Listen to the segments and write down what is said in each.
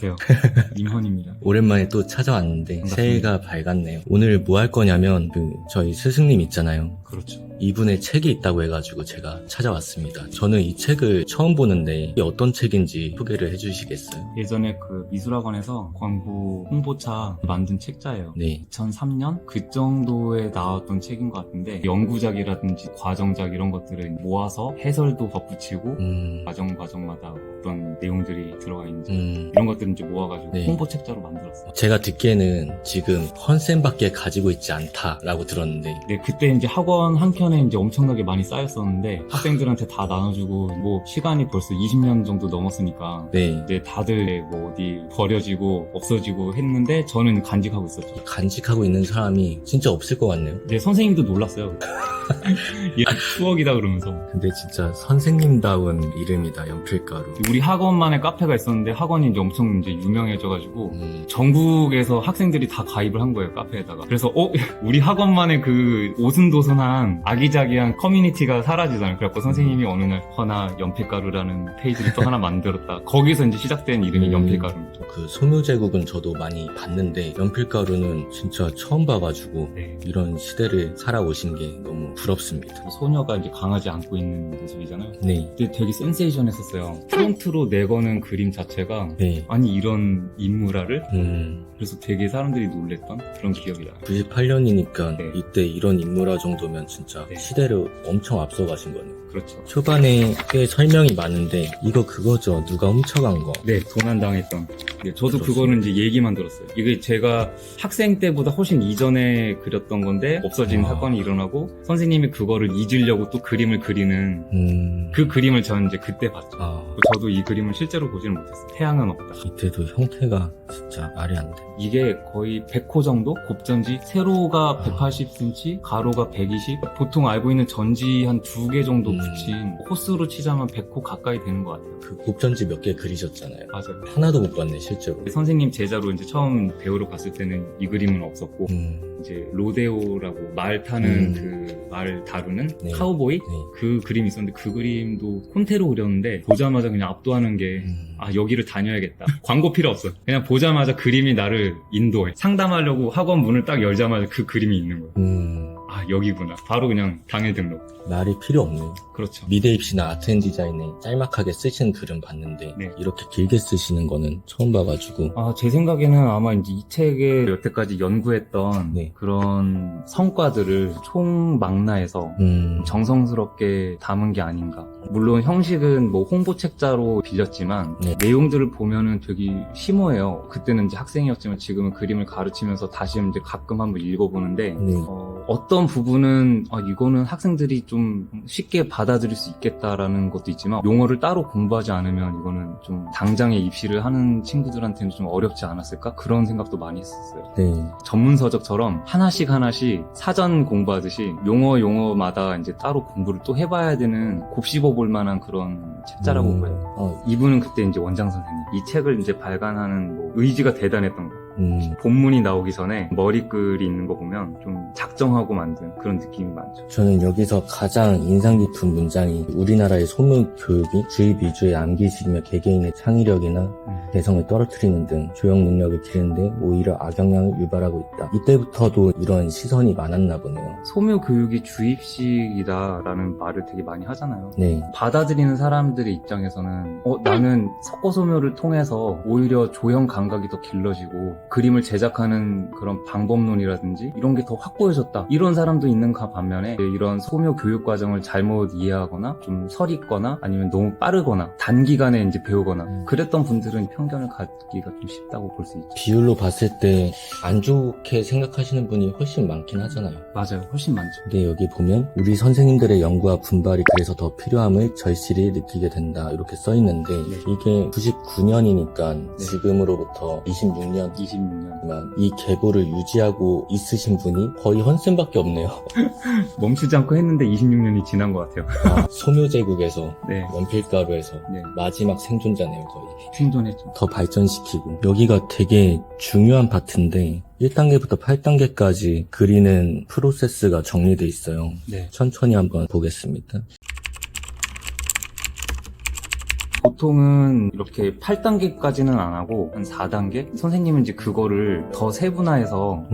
안녕하세요. 임헌입니다. 오랜만에 또 찾아왔는데 반갑습니다. 새해가 밝았네요. 오늘 뭐 할 거냐면 저희 스승님 있잖아요. 그렇죠. 이분의 책이 있다고 해가지고 제가 찾아왔습니다. 저는 이 책을 처음 보는데 이게 어떤 책인지 소개를 해주시겠어요? 예전에 그 미술학원에서 광고 홍보차 만든 책자예요. 네. 2003년? 그 정도에 나왔던 책인 것 같은데 연구작이라든지 과정작 이런 것들을 모아서 해설도 덧붙이고 과정마다 어떤 내용들이 들어가 있는지 이런 것들을 이제 모아가지고 네. 홍보 책자로 만들었어요. 제가 듣기에는 지금 헌센밖에 가지고 있지 않다라고 들었는데 네, 그때 이제 학원 한 켠에 이제 엄청나게 많이 쌓였었는데 학생들한테 다 나눠주고 뭐 시간이 벌써 20년 정도 넘었으니까 네. 이제 다들 뭐 어디 버려지고 없어지고 했는데 저는 간직하고 있었죠. 간직하고 있는 사람이 진짜 없을 것 같네요. 네, 선생님도 놀랐어요. 얘 추억이다 그러면서. 근데 진짜 선생님다운 이름이다, 연필가루. 우리 학원만의 카페가 있었는데 학원이 이제 엄청 이제 유명해져가지고 전국에서 학생들이 다 가입을 한 거예요, 카페에다가. 그래서 우리 학원만의 그 오순도순한 아기자기한 커뮤니티가 사라지잖아요. 그래갖고 선생님이 어느 날 허나 연필가루라는 페이지를 또 하나 만들었다. 거기서 이제 시작된 이름이 연필가루입니다. 그 소묘제국은 저도 많이 봤는데 연필가루는 진짜 처음 봐가지고 네. 이런 시대를 살아오신 게 너무 부럽습니다. 소녀가 이제 강아지 안고 있는 모습이잖아요. 네. 근데 되게 센세이션했었어요. 프론트로 내거는 그림 자체가 네. 아니 이런 인물화를? 그래서 되게 사람들이 놀랬던 그런 기억이 나요. 98년이니까 네. 이때 이런 인물화 정도면 진짜 네. 시대를 엄청 앞서가신 거네요. 그렇죠. 초반에 꽤 설명이 많은데 이거 그거죠. 누가 훔쳐간 거. 네, 도난당했던. 네, 저도 그렇습니다. 그거는 이제 얘기만 들었어요. 이게 제가 학생 때보다 훨씬 이전에 그렸던 건데 없어진 사건이 일어나고 선생님이 그거를 잊으려고 또 그림을 그리는 그 그림을 저는 이제 그때 봤죠. 저도 이 그림을 실제로 보지는 못했어요. 태양은 없다. 이때도 형태가 진짜 말이 안 돼. 이게 거의 100호 정도? 곱전지? 세로가 180cm, 가로가 120. 보통 알고 있는 전지 한 2개 정도 붙인 호수로 치자면 100호 가까이 되는 것 같아요. 그 곡전지 몇 개 그리셨잖아요. 맞아요. 하나도 못 봤네 실제로. 선생님 제자로 이제 처음 배우러 갔을 때는 이 그림은 없었고 이제 로데오라고 말 타는 그 말 다루는 네. 카우보이 네. 그 그림이 있었는데 그 그림도 콘테로 그렸는데 보자마자 그냥 압도하는 게 아 여기를 다녀야겠다. 광고 필요 없어. 그냥 보자마자 그림이 나를 인도해. 상담하려고 학원 문을 딱 열자마자 그 그림이 있는 거예요. 아 여기구나. 바로 그냥 당일 등록. 말이 필요 없네요. 그렇죠. 미대 입시나 아트앤디자인에 짤막하게 쓰신 글은 봤는데 네. 이렇게 길게 쓰시는 거는 처음 봐가지고 아, 제 생각에는 아마 이제 이 책에 여태까지 연구했던 네. 그런 성과들을 총망라해서 정성스럽게 담은 게 아닌가. 물론 형식은 뭐 홍보책자로 빌렸지만 네. 내용들을 보면은 되게 심오해요. 그때는 이제 학생이었지만 지금은 그림을 가르치면서 다시 이제 가끔 한번 읽어보는데 네. 어떤 부분은 이거는 학생들이 좀 쉽게 받아들일 수 있겠다라는 것도 있지만 용어를 따로 공부하지 않으면 이거는 좀 당장에 입시를 하는 친구들한테는 좀 어렵지 않았을까? 그런 생각도 많이 했었어요. 네. 전문서적처럼 하나씩 사전 공부하듯이 용어마다 이제 따로 공부를 또 해봐야 되는 곱씹어 볼 만한 그런 책자라고 봐요. 이분은 그때 이제 원장 선생님. 이 책을 이제 발간하는 뭐 의지가 대단했던 거. 본문이 나오기 전에 머리글이 있는 거 보면 좀 작정하고 만든 그런 느낌이 많죠. 저는 여기서 가장 인상 깊은 문장이 우리나라의 소묘 교육이 주입 위주의 암기식이며 개개인의 창의력이나 개성을 떨어뜨리는 등 조형 능력을 기르는데 오히려 악영향을 유발하고 있다. 이때부터도 이런 시선이 많았나 보네요. 소묘 교육이 주입식이다라는 말을 되게 많이 하잖아요. 네. 받아들이는 사람들의 입장에서는 나는 석고소묘를 통해서 오히려 조형 감각이 더 길러지고 그림을 제작하는 그런 방법론이라든지 이런 게 더 확고해졌다. 이런 사람도 있는가 반면에 이런 소묘 교육 과정을 잘못 이해하거나 좀 서립거나 아니면 너무 빠르거나 단기간에 이제 배우거나 그랬던 분들은 편견을 갖기가 좀 쉽다고 볼 수 있죠. 비율로 봤을 때 안 좋게 생각하시는 분이 훨씬 많긴 하잖아요. 맞아요. 훨씬 많죠. 근데 여기 보면 우리 선생님들의 연구와 분발이 그래서 더 필요함을 절실히 느끼게 된다 이렇게 써있는데 이게 99년이니까 지금으로부터 26년 이 계보를 유지하고 있으신 분이 거의 헌센밖에 없네요. 멈추지 않고 했는데 26년이 지난 것 같아요. 소묘제국에서 네. 연필가루에서 네. 마지막 생존자네요 거의. 생존했죠. 더 발전시키고 여기가 되게 중요한 파트인데 1단계부터 8단계까지 그리는 프로세스가 정리돼 있어요. 네. 천천히 한번 보겠습니다. 보통은 이렇게 8단계까지는 안 하고 한 4단계? 선생님은 이제 그거를 더 세분화해서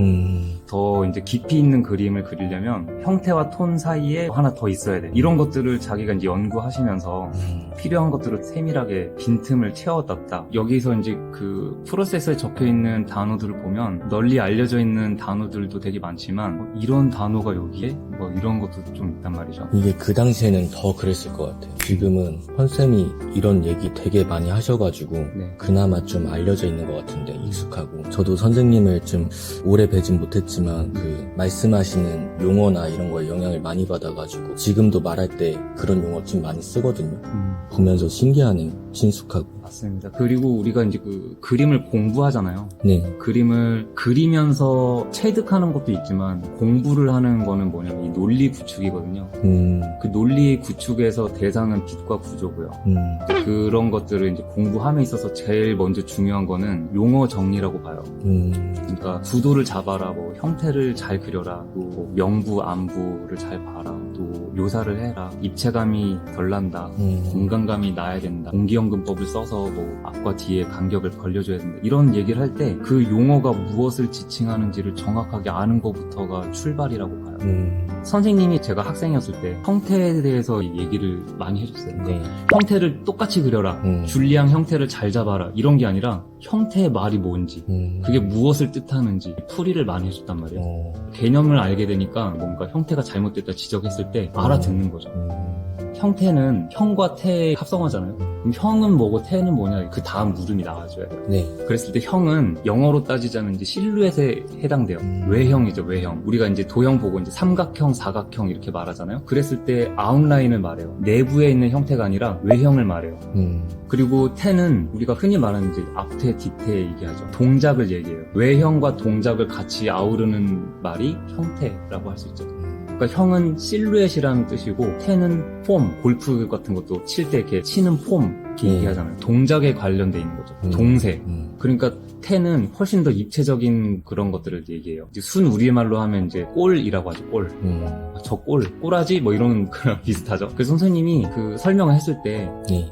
더 이제 깊이 있는 그림을 그리려면 형태와 톤 사이에 하나 더 있어야 돼. 이런 것들을 자기가 이제 연구하시면서 필요한 것들을 세밀하게 빈틈을 채워놨다. 여기서 이제 그 프로세스에 적혀 있는 단어들을 보면 널리 알려져 있는 단어들도 되게 많지만 뭐 이런 단어가 여기에 뭐 이런 것도 좀 있단 말이죠. 이게 그 당시에는 더 그랬을 것 같아요. 지금은 헌쌤이 이런 얘기 되게 많이 하셔가지고 네. 그나마 좀 알려져 있는 것 같은데 익숙하고 저도 선생님을 좀 오래 뵈진 못했지만 그 말씀하시는 용어나 이런 거에 영향을 많이 받아가지고 지금도 말할 때 그런 용어 좀 많이 쓰거든요. 보면서 신기하네요. 친숙하고. 맞습니다. 그리고 우리가 이제 그 그림을 공부하잖아요. 네. 그림을 그리면서 체득하는 것도 있지만 공부를 하는 거는 뭐냐면 이 논리 구축이거든요. 그 논리 구축에서 대상은 빛과 구조고요. 그런 것들을 이제 공부함에 있어서 제일 먼저 중요한 거는 용어 정리라고 봐요. 그러니까 구도를 잡아라, 뭐 형태를 잘 그려라, 또 명부, 안부를 잘 봐라, 또 묘사를 해라, 입체감이 덜 난다, 공간감이 나야 된다, 공기연금법을 써서 뭐 앞과 뒤에 간격을 벌려줘야 된다, 이런 얘기를 할 때 그 용어가 무엇을 지칭하는지를 정확하게 아는 것부터가 출발이라고 봐요. 선생님이 제가 학생이었을 때 형태에 대해서 얘기를 많이 해줬어요. 네. 형태를 똑같이 그려라, 줄리앙 형태를 잘 잡아라, 이런 게 아니라 형태의 말이 뭔지, 그게 무엇을 뜻하는지 풀이를 많이 해줬단 말이에요. 개념을 알게 되니까 뭔가 형태가 잘못됐다 지적했을 때 알아듣는 거죠. 형태는 형과 태의 합성어잖아요. 그럼 형은 뭐고 태는 뭐냐, 그 다음 물음이 나와줘야 돼요. 네. 그랬을 때 형은 영어로 따지자면 이제 실루엣에 해당돼요. 외형이죠, 외형. 우리가 이제 도형 보고 이제 삼각형, 사각형 이렇게 말하잖아요. 그랬을 때 아웃라인을 말해요. 내부에 있는 형태가 아니라 외형을 말해요. 그리고 태는 우리가 흔히 말하는 이제 앞태, 뒤태 얘기하죠. 동작을 얘기해요. 외형과 동작을 같이 아우르는 말이 형태라고 할 수 있죠. 그러니까 형은 실루엣이라는 뜻이고 태는 폼, 골프 같은 것도 칠 때 이렇게 치는 폼 이렇게 얘기하잖아요. 동작에 관련돼 있는 거죠. 동세. 그러니까 태는 훨씬 더 입체적인 그런 것들을 얘기해요. 이제 순 우리말로 하면 이제 꼴이라고 하죠. 꼴. 저 꼴하지? 뭐 이런 그런 비슷하죠. 그래서 선생님이 그 설명을 했을 때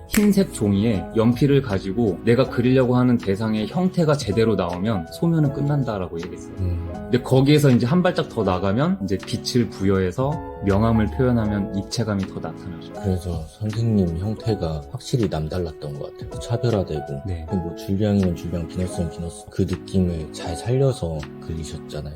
흰색 종이에 연필을 가지고 내가 그리려고 하는 대상의 형태가 제대로 나오면 소묘는 끝난다라고 얘기했어요. 근데 거기에서 이제 한 발짝 더 나가면 이제 빛을 부여해서 명암을 표현하면 입체감이 더 나타나죠. 그래서 선생님 형태가 확실히 남달랐던 것 같아요. 차별화되고 네. 뭐 줄리앙이면 줄리앙, 비너스는 비너스 그 느낌을 잘 살려서 그리셨잖아요.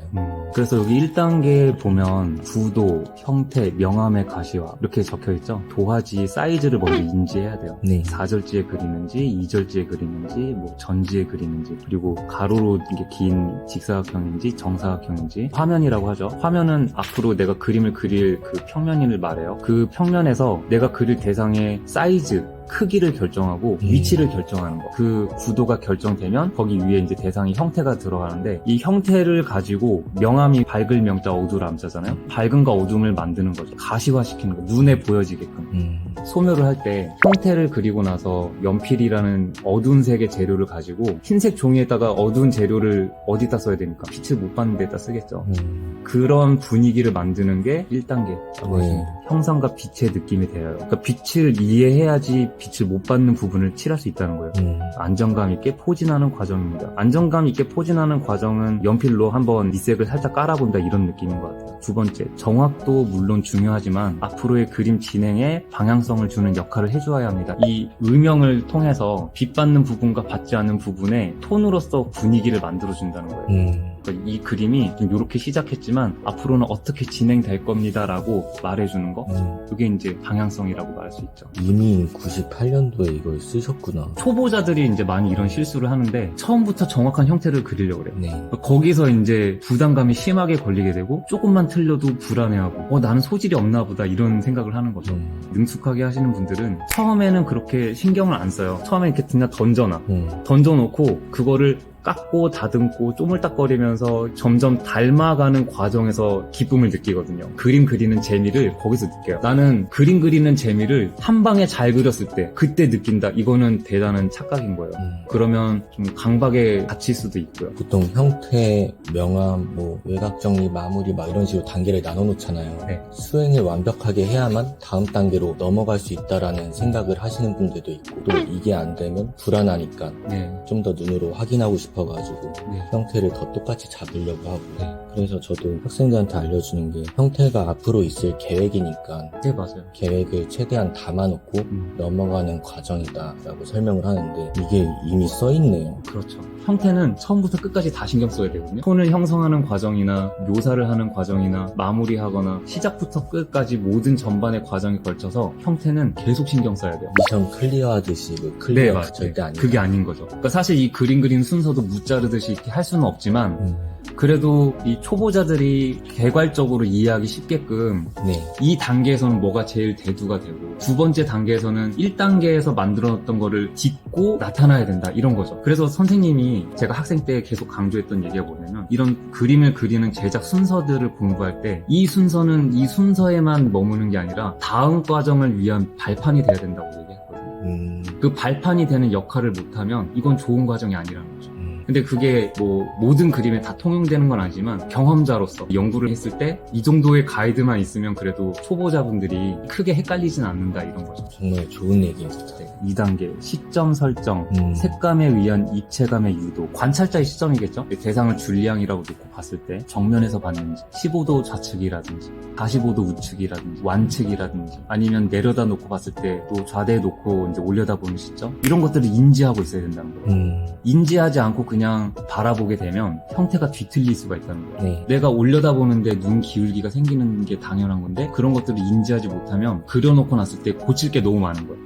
그래서 여기 1단계 보면 구도, 형태, 명암의 가시화 이렇게 적혀있죠. 도화지 사이즈를 먼저 인지해야 돼요. 네. 4절지에 그리는지 2절지에 그리는지 뭐 전지에 그리는지, 그리고 가로로 이게 긴 직사각형인지 정사각형인지, 화면이라고 하죠. 화면은 앞으로 내가 그림을 그릴 그 평면을 말해요. 그 평면에서 내가 그릴 대상의 사이즈, 크기를 결정하고 위치를 결정하는 거. 그 구도가 결정되면 거기 위에 이제 대상의 형태가 들어가는데, 이 형태를 가지고 명암이 밝을 명자, 어두울 암자잖아요. 밝음과 어둠을 만드는 거죠. 가시화시키는 거. 눈에 보여지게끔. 소묘를 할 때 형태를 그리고 나서 연필이라는 어두운 색의 재료를 가지고 흰색 종이에다가 어두운 재료를 어디다 써야 됩니까? 빛을 못 받는 데다 쓰겠죠. 그런 분위기를 만드는 게 1단계라고 하십니다. 형상과 빛의 느낌이 돼요. 그러니까 빛을 이해해야지 빛을 못 받는 부분을 칠할 수 있다는 거예요. 안정감 있게 포진하는 과정입니다. 안정감 있게 포진하는 과정은 연필로 한번 밑색을 살짝 깔아본다, 이런 느낌인 것 같아요. 두 번째, 정확도 물론 중요하지만 앞으로의 그림 진행에 방향성을 주는 역할을 해주어야 합니다. 이 음영을 통해서 빛 받는 부분과 받지 않는 부분에 톤으로서 분위기를 만들어준다는 거예요. 그러니까 이 그림이 좀 이렇게 시작했지만 앞으로는 어떻게 진행될 겁니다 라고 말해주는 거, 그게 이제 방향성이라고 말할 수 있죠. 이미 98년도에 이걸 쓰셨구나. 초보자들이 이제 많이 이런 실수를 하는데 처음부터 정확한 형태를 그리려고 그래요. 네. 거기서 이제 부담감이 심하게 걸리게 되고 조금만 틀려도 불안해하고 나는 소질이 없나 보다, 이런 생각을 하는 거죠. 능숙하게 하시는 분들은 처음에는 그렇게 신경을 안 써요. 처음에 이렇게 그냥 던져놔. 던져놓고 그거를 깎고 다듬고 쪼물딱거리면서 점점 닮아가는 과정에서 기쁨을 느끼거든요. 그림 그리는 재미를 거기서 느껴요. 나는 그림 그리는 재미를 한 방에 잘 그렸을 때 그때 느낀다. 이거는 대단한 착각인 거예요. 그러면 좀 강박에 갇힐 수도 있고요. 보통 형태, 명암, 뭐 외곽 정리, 마무리 막 이런 식으로 단계를 나눠 놓잖아요. 네. 수행을 완벽하게 해야만 다음 단계로 넘어갈 수 있다라는 생각을 하시는 분들도 있고, 또 이게 안 되면 불안하니까 네. 좀 더 눈으로 확인하고 싶어가지고 네. 형태를 더 똑같이 잡으려고 하고. 네. 그래서 저도 학생들한테 알려주는 게 형태가 앞으로 있을 계획이니까 네, 맞아요. 계획을 최대한 담아놓고 넘어가는 과정이다라고 설명을 하는데, 이게 이미 써있네요. 그렇죠. 형태는 처음부터 끝까지 다 신경 써야 되거든요. 톤을 형성하는 과정이나 묘사를 하는 과정이나 마무리하거나 시작부터 끝까지 모든 전반의 과정에 걸쳐서 형태는 계속 신경 써야 돼요. 미션 클리어하듯이 뭐 클리어 절대 아니다. 그게 아닌 거죠. 그러니까 사실 이 그림 그리는 순서도 무자르듯이 이렇게 할 수는 없지만 그래도 이 초보자들이 개괄적으로 이해하기 쉽게끔 네. 이 단계에서는 뭐가 제일 대두가 되고 두 번째 단계에서는 1단계에서 만들어놨던 거를 딛고 나타나야 된다 이런 거죠. 그래서 선생님이 제가 학생 때 계속 강조했던 얘기가 뭐냐면 이런 그림을 그리는 제작 순서들을 공부할 때 이 순서는 이 순서에만 머무는 게 아니라 다음 과정을 위한 발판이 돼야 된다고 얘기했거든요. 그 발판이 되는 역할을 못하면 이건 좋은 과정이 아니라는 거죠. 근데 그게 뭐 모든 그림에 다 통용되는 건 아니지만 경험자로서 연구를 했을 때 이 정도의 가이드만 있으면 그래도 초보자분들이 크게 헷갈리진 않는다 이런 거죠. 정말 좋은 얘기인 것 같아요. 2단계 시점 설정, 색감에 의한 입체감의 유도, 관찰자의 시점이겠죠? 대상을 줄리앙이라고 놓고 봤을 때 정면에서 봤는지 15도 좌측이라든지 45도 우측이라든지 완측이라든지 아니면 내려다 놓고 봤을 때 또 좌대에 놓고 이제 올려다보는 시점 이런 것들을 인지하고 있어야 된다는 거예요. 인지하지 않고 그냥 바라보게 되면 형태가 뒤틀릴 수가 있다는 거예요. 네. 내가 올려다보는데 눈 기울기가 생기는 게 당연한 건데 그런 것들을 인지하지 못하면 그려놓고 났을 때 고칠 게 너무 많은 거예요.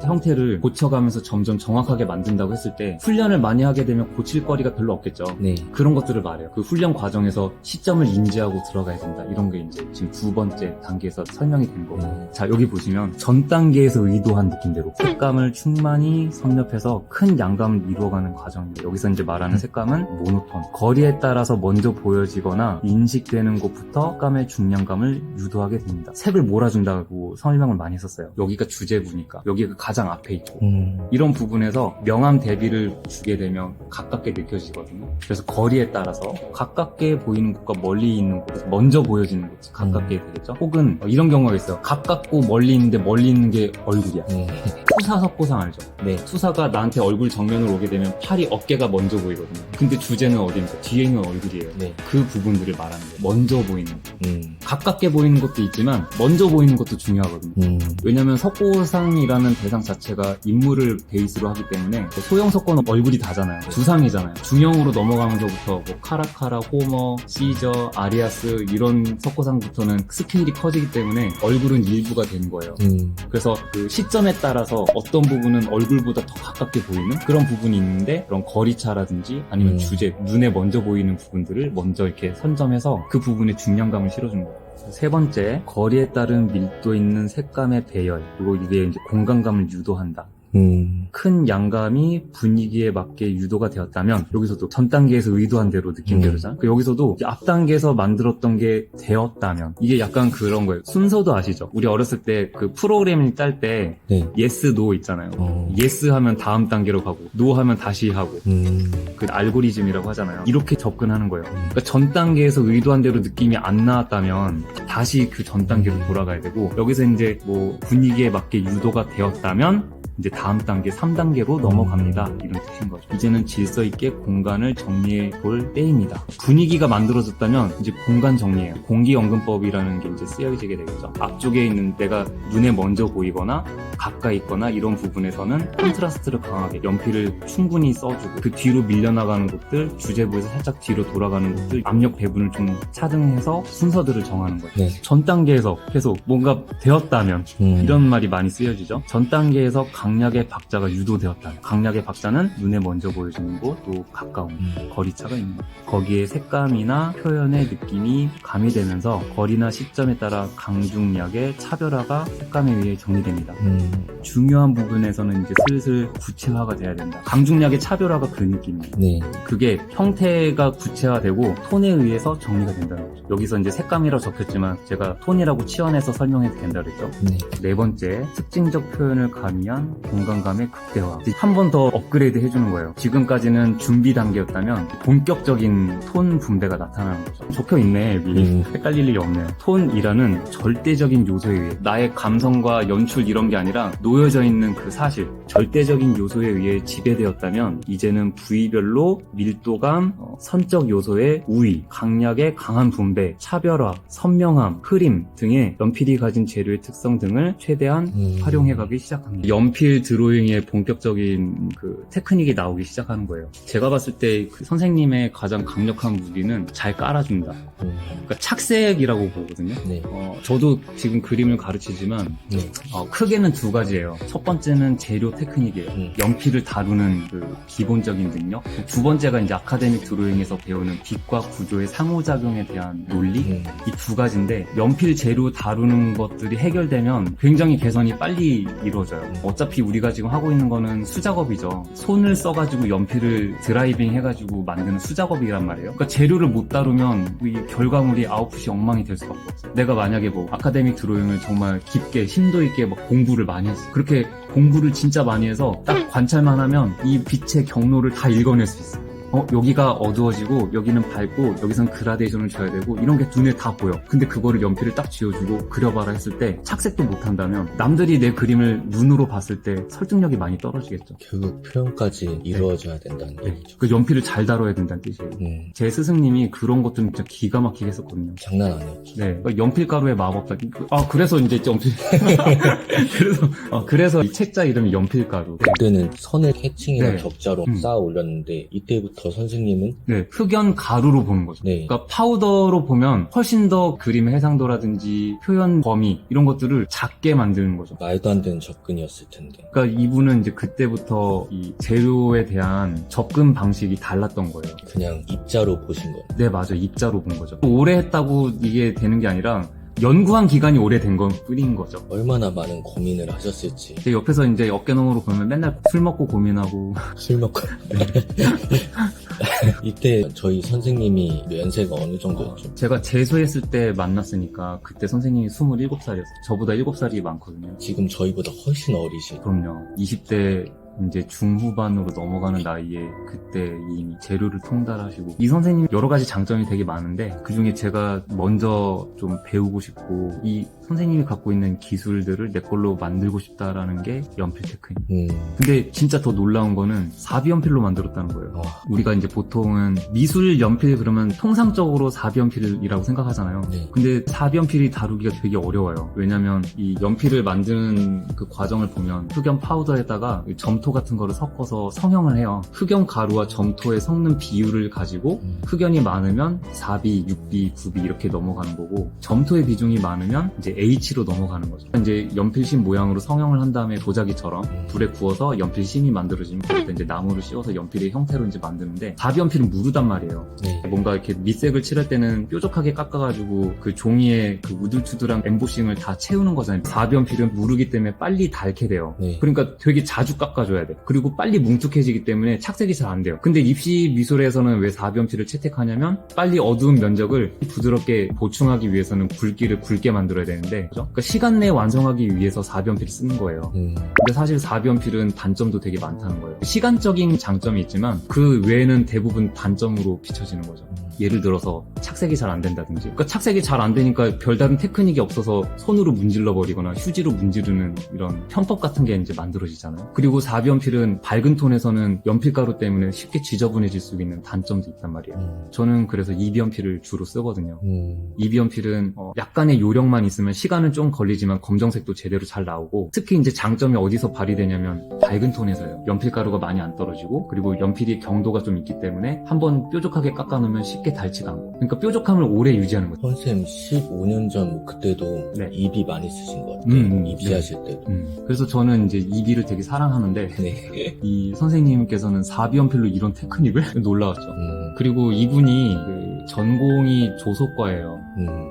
형태를 고쳐가면서 점점 정확하게 만든다고 했을 때 훈련을 많이 하게 되면 고칠 거리가 별로 없겠죠. 네. 그런 것들을 말해요. 그 훈련 과정에서 시점을 인지하고 들어가야 된다. 이런 게 이제 지금 두 번째 단계에서 설명이 된 거고. 자, 여기 보시면 전 단계에서 의도한 느낌대로 색감을 충만히 섭렵해서 큰 양감을 이루어가는 과정입니다. 여기서 이제 말하는 색감은 모노톤. 거리에 따라서 먼저 보여지거나 인식되는 곳부터 색감의 중량감을 유도하게 됩니다. 색을 몰아준다고 설명을 많이 했었어요. 여기가 주제부니까. 여기가 가장 앞에 있고. 이런 부분에서 명암 대비를 주게 되면 가깝게 느껴지거든요. 그래서 거리에 따라서 가깝게 보이는 곳과 멀리 있는 곳에서 먼저 보여지는 곳이 가깝게 되겠죠. 혹은 이런 경우가 있어요. 가깝고 멀리 있는데 멀리 있는 게 얼굴이야. 투사 석고상 알죠? 네. 투사가 나한테 얼굴 정면으로 오게 되면 팔이 어깨가 먼저 보이거든요. 근데 주제는 어디입니까? 뒤에 있는 얼굴이에요. 네. 그 부분들을 말하는 거예요. 먼저 보이는 거. 가깝게 보이는 것도 있지만 먼저 보이는 것도 중요하거든요. 왜냐면 석고상이라는 대상 자체가 인물을 베이스로 하기 때문에 소형 석고는 얼굴이 다잖아요. 두상이잖아요. 중형으로 넘어가면서부터 뭐 카라카라, 호머, 시저, 아리아스 이런 석고상부터는 스케일이 커지기 때문에 얼굴은 일부가 되는 거예요. 그래서 그 시점에 따라서 어떤 부분은 얼굴보다 더 가깝게 보이는 그런 부분이 있는데 그런 거리차라든지 아니면 주제, 눈에 먼저 보이는 부분들을 먼저 이렇게 선점해서 그 부분에 중량감을 실어준 거예요. 세 번째, 거리에 따른 밀도 있는 색감의 배열, 그리고 이게 이제 공간감을 유도한다. 큰 양감이 분위기에 맞게 유도가 되었다면 여기서도 전 단계에서 의도한 대로 느낀 대로잖아. 여기서도 앞 단계에서 만들었던 게 되었다면 이게 약간 그런 거예요. 순서도 아시죠? 우리 어렸을 때 그 프로그램을 짤 때 네. yes, no 있잖아요. yes 하면 다음 단계로 가고 no 하면 다시 하고 그 알고리즘이라고 하잖아요. 이렇게 접근하는 거예요. 그러니까 전 단계에서 의도한 대로 느낌이 안 나왔다면 다시 그 전 단계로 돌아가야 되고 여기서 이제 뭐 분위기에 맞게 유도가 되었다면 이제 다음 단계 3단계로 넘어갑니다. 이런 뜻인 거죠. 이제는 질서 있게 공간을 정리해 볼 때입니다. 분위기가 만들어졌다면 이제 공간 정리예요. 공기연금법이라는 게 이제 쓰여지게 되겠죠. 앞쪽에 있는 내가 눈에 먼저 보이거나 가까이 있거나 이런 부분에서는 컨트라스트를 강하게 연필을 충분히 써주고 그 뒤로 밀려나가는 곳들, 주제부에서 살짝 뒤로 돌아가는 곳들 압력 배분을 좀 차등해서 순서들을 정하는 거죠. 네. 전 단계에서 계속 뭔가 되었다면 이런 말이 많이 쓰여지죠. 전 단계에서 강약의 박자가 유도되었다. 강약의 박자는 눈에 먼저 보여지는 곳, 또 가까운 거리차가 있는 것. 거기에 색감이나 표현의 느낌이 가미되면서 거리나 시점에 따라 강중약의 차별화가 색감에 의해 정리됩니다. 중요한 부분에서는 이제 슬슬 구체화가 돼야 된다. 강중약의 차별화가 그 느낌이에요. 네. 그게 형태가 구체화되고 톤에 의해서 정리가 된다는 거죠. 여기서 이제 색감이라고 적혔지만 제가 톤이라고 치환해서 설명해도 된다 그랬죠. 네. 네 번째, 특징적 표현을 가미한 공간감의 극대화. 한 번 더 업그레이드 해주는 거예요. 지금까지는 준비 단계였다면 본격적인 톤 분배가 나타나는 거죠. 적혀있네, 미리. 헷갈릴 일이 없네요. 톤이라는 절대적인 요소에 의해 나의 감성과 연출 이런 게 아니라 놓여져 있는 그 사실, 절대적인 요소에 의해 지배되었다면 이제는 부위별로 밀도감, 선적 요소의 우위, 강약의 강한 분배, 차별화, 선명함, 흐림 등의 연필이 가진 재료의 특성 등을 최대한 활용해가기 시작합니다. 연필 드로잉의 본격적인 그 테크닉이 나오기 시작하는 거예요. 제가 봤을 때 그 선생님의 가장 강력한 무기는 잘 깔아준다. 그러니까 착색이라고 보거든요. 네. 저도 지금 그림을 가르치지만 네. 크게는 두 가지예요. 첫 번째는 재료 테크닉이에요. 연필을 다루는 그 기본적인 능력. 두 번째가 이제 아카데믹 드로잉에서 배우는 빛과 구조의 상호작용에 대한 논리. 이 두 가지인데 연필 재료 다루는 것들이 해결되면 굉장히 개선이 빨리 이루어져요. 어차피 우리가 지금 하고 있는 거는 수작업이죠. 손을 써가지고 연필을 드라이빙 해가지고 만드는 수작업이란 말이에요. 그러니까 재료를 못 다루면 이 결과물이 아웃풋이 엉망이 될 수밖에 없어요. 내가 만약에 뭐 아카데믹 드로잉을 정말 깊게 심도 있게 막 공부를 많이 했어. 그렇게 공부를 진짜 많이 해서 딱 관찰만 하면 이 빛의 경로를 다 읽어낼 수 있어. 여기가 어두워지고 여기는 밝고 여기선 그라데이션을 줘야 되고 이런 게 눈에 다 보여. 근데 그거를 연필을 딱 쥐어주고 그려봐라 했을 때 착색도 못한다면 남들이 내 그림을 눈으로 봤을 때 설득력이 많이 떨어지겠죠. 결국 표현까지 이루어져야 된다는 얘기죠. 그 연필을 잘 다뤄야 된다는 뜻이에요. 제 스승님이 그런 것 좀 진짜 기가 막히게 했었거든요. 장난 아니었죠. 네, 그러니까 연필가루의 마법사. 그래서 이제 연필. 그래서 이 책자 이름이 연필가루. 그때는 선을 캐칭이나 네. 격자로 쌓아 올렸는데 이때부터 선생님은 네, 흑연 가루로 보는 거죠. 네. 그러니까 파우더로 보면 훨씬 더 그림의 해상도라든지 표현 범위 이런 것들을 작게 만드는 거죠. 말도 안 되는 접근이었을 텐데. 그러니까 이분은 이제 그때부터 이 재료에 대한 접근 방식이 달랐던 거예요. 그냥 입자로 보신 거예요. 네, 맞아요. 입자로 본 거죠. 오래 했다고 이게 되는 게 아니라 연구한 기간이 오래된 건 뿐인 거죠. 얼마나 많은 고민을 하셨을지. 근데 옆에서 이제 어깨너머로 보면 맨날 술 먹고 고민하고 술 먹고. 이때 저희 선생님이 연세가 어느 정도였죠? 제가 재수했을 때 만났으니까 그때 선생님이 27살이었어요. 저보다 7살이 많거든요. 지금 저희보다 훨씬 어리시. 그럼요. 20대 이제 중후반으로 넘어가는 나이에 그때 이미 재료를 통달하시고 이 선생님 여러 가지 장점이 되게 많은데 그중에 제가 먼저 좀 배우고 싶고 이 선생님이 갖고 있는 기술들을 내 걸로 만들고 싶다라는 게 연필 테크닉. 근데 진짜 더 놀라운 거는 사비연필로 만들었다는 거예요. 우리가 이제 보통은 미술 연필 그러면 통상적으로 사비연필이라고 생각하잖아요. 네. 근데 사비연필이 다루기가 되게 어려워요. 왜냐면 이 연필을 만드는 그 과정을 보면 흑연 파우더에다가 점토 같은 거를 섞어서 성형을 해요. 흑연 가루와 점토의 섞는 비율을 가지고 흑연이 많으면 4B, 6B, 9B 이렇게 넘어가는 거고 점토의 비중이 많으면 이제 H로 넘어가는 거죠. 이제 연필심 모양으로 성형을 한 다음에 도자기처럼 불에 구워서 연필심이 만들어지면 그때 이제 나무를 씌워서 연필의 형태로 이제 만드는데 사비연필은 무르단 말이에요. 네. 뭔가 이렇게 밑색을 칠할 때는 뾰족하게 깎아가지고 그 종이에 그 우둘투둘한 엠보싱을 다 채우는 거잖아요. 사비연필은 무르기 때문에 빨리 닳게 돼요. 네. 그러니까 되게 자주 깎아줘야 돼. 그리고 빨리 뭉툭해지기 때문에 착색이 잘 안 돼요. 근데 입시 미술에서는 왜 사비연필을 채택하냐면 빨리 어두운 면적을 부드럽게 보충하기 위해서는 굵기를 굵게 만들어야 되는데 그죠? 그러니까 시간 내에 완성하기 위해서 사비연필을 쓰는 거예요. 근데 사실 사비연필은 단점도 되게 많다는 거예요. 시간적인 장점이 있지만 그 외에는 대부분 단점으로 비춰지는 거죠. 예를 들어서 착색이 잘 안 된다든지 그러니까 착색이 잘 안 되니까 별다른 테크닉이 없어서 손으로 문질러 버리거나 휴지로 문지르는 이런 편법 같은 게 이제 만들어지잖아요. 그리고 사비연필은 밝은 톤에서는 연필가루 때문에 쉽게 지저분해질 수 있는 단점도 있단 말이에요. 저는 그래서 이비연필을 주로 쓰거든요. 이비연필은 약간의 요령만 있으면 시간은 좀 걸리지만 검정색도 제대로 잘 나오고 특히 이제 장점이 어디서 발휘되냐면 밝은 톤에서요. 연필가루가 많이 안 떨어지고 그리고 연필이 경도가 좀 있기 때문에 한번 뾰족하게 깎아놓으면 쉽게 썩게 닳지가 않고. 그러니까 뾰족함을 오래 유지하는 거죠. 선생님 15년 전 뭐 그때도 네. 입이 많이 쓰신 것 같아요. 입시하실 때도. 그래서 저는 이제 이비를 되게 사랑하는데 네. 이 선생님께서는 4비연필로 이런 테크닉을 놀라웠죠. 그리고 이분이 그 전공이 조소과예요.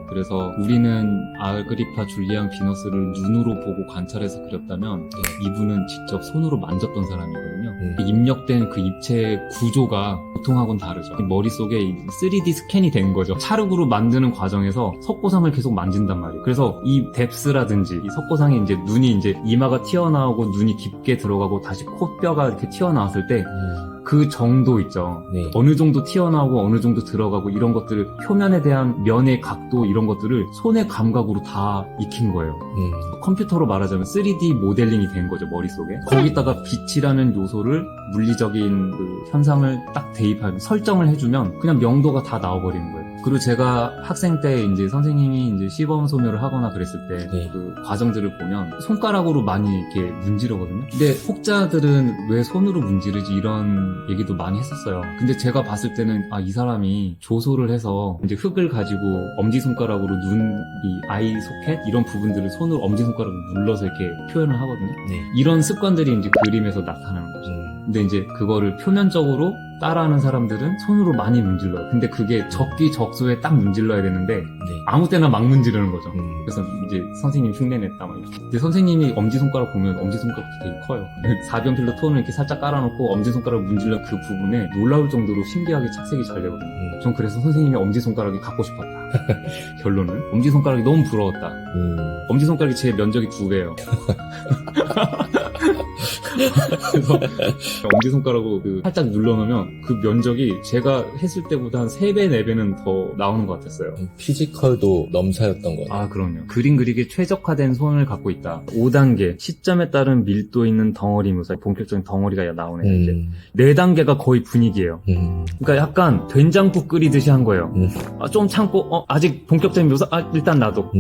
그래서 우리는 아그리파 줄리앙 비너스를 눈으로 보고 관찰해서 그렸다면 이분은 직접 손으로 만졌던 사람이거든요. 입력된 그 입체 구조가 보통하고는 다르죠. 머릿속에 3D 스캔이 된 거죠. 찰흙으로 만드는 과정에서 석고상을 계속 만진단 말이에요. 그래서 이 뎁스라든지 이 석고상에 이제 눈이 이제 이마가 튀어나오고 눈이 깊게 들어가고 다시 코뼈가 이렇게 튀어나왔을 때 그 정도 있죠. 네. 어느 정도 튀어나오고 어느 정도 들어가고 이런 것들을 표면에 대한 면의 각도 이런 것들을 손의 감각으로 다 익힌 거예요. 컴퓨터로 말하자면 3D 모델링이 된 거죠, 머릿속에. 거기다가 빛이라는 요소를 물리적인 그 현상을 딱 대입하면 설정을 해주면 그냥 명도가 다 나와버리는 거예요. 그리고 제가 학생 때 이제 선생님이 이제 시범 소묘를 하거나 그랬을 때 그 과정들을 보면 손가락으로 많이 이렇게 문지르거든요. 근데 혹자들은 왜 손으로 문지르지 이런 얘기도 많이 했었어요. 근데 제가 봤을 때는 이 사람이 조소를 해서 이제 흙을 가지고 엄지손가락으로 이 아이 소켓 이런 부분들을 손으로 엄지손가락으로 눌러서 이렇게 표현을 하거든요. 이런 습관들이 이제 그림에서 나타나는 거죠. 근데 이제 그거를 표면적으로 따라하는 사람들은 손으로 많이 문질러요. 근데 그게 적기적소에 딱 문질러야 되는데 아무 때나 막 문지르는 거죠. 그래서 이제 선생님 흉내냈다 막 이렇게. 근데 선생님이 엄지손가락 보면 엄지손가락도 되게 커요. 4비연필로 톤을 이렇게 살짝 깔아놓고 엄지손가락 문질러 그 부분에 놀라울 정도로 신기하게 착색이 잘 되거든요. 전 그래서 선생님이 엄지손가락이 갖고 싶었다. 결론은 엄지손가락이 너무 부러웠다. 엄지손가락이 제 면적이 2배예요. 그래서 엄지손가락으로 살짝 눌러놓으면 그 면적이 제가 했을 때보다 한 3배, 4배는 더 나오는 것 같았어요. 피지컬도 넘사였던 거예요. 아, 그럼요. 그림 그리기에 최적화된 손을 갖고 있다. 5단계, 시점에 따른 밀도 있는 덩어리 묘사, 본격적인 덩어리가 나오네요. 이제 4단계가 거의 분위기예요. 그러니까 약간 된장국 끓이듯이 한 거예요. 좀 참고, 아직 본격적인 묘사, 일단 놔둬.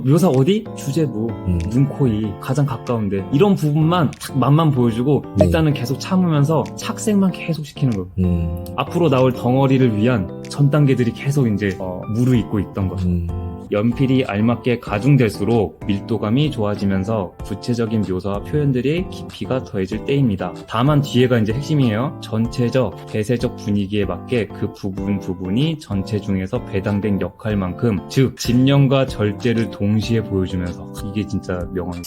묘사 어디? 주제부, 눈, 코, 이 가장 가까운데 이런 부분만 탁 맛만 보여주고 일단은 계속 참으면서 착색만 계속 시키는 거예요. 앞으로 나올 덩어리를 위한 전 단계들이 계속 이제 무르익고 있던 거죠. 연필이 알맞게 가중될수록 밀도감이 좋아지면서 구체적인 묘사와 표현들의 깊이가 더해질 때입니다. 다만 뒤에가 이제 핵심이에요. 전체적, 대세적 분위기에 맞게 그 부분이 전체 중에서 배당된 역할만큼, 즉 집념과 절제를 동시에 보여주면서, 이게 진짜 명언.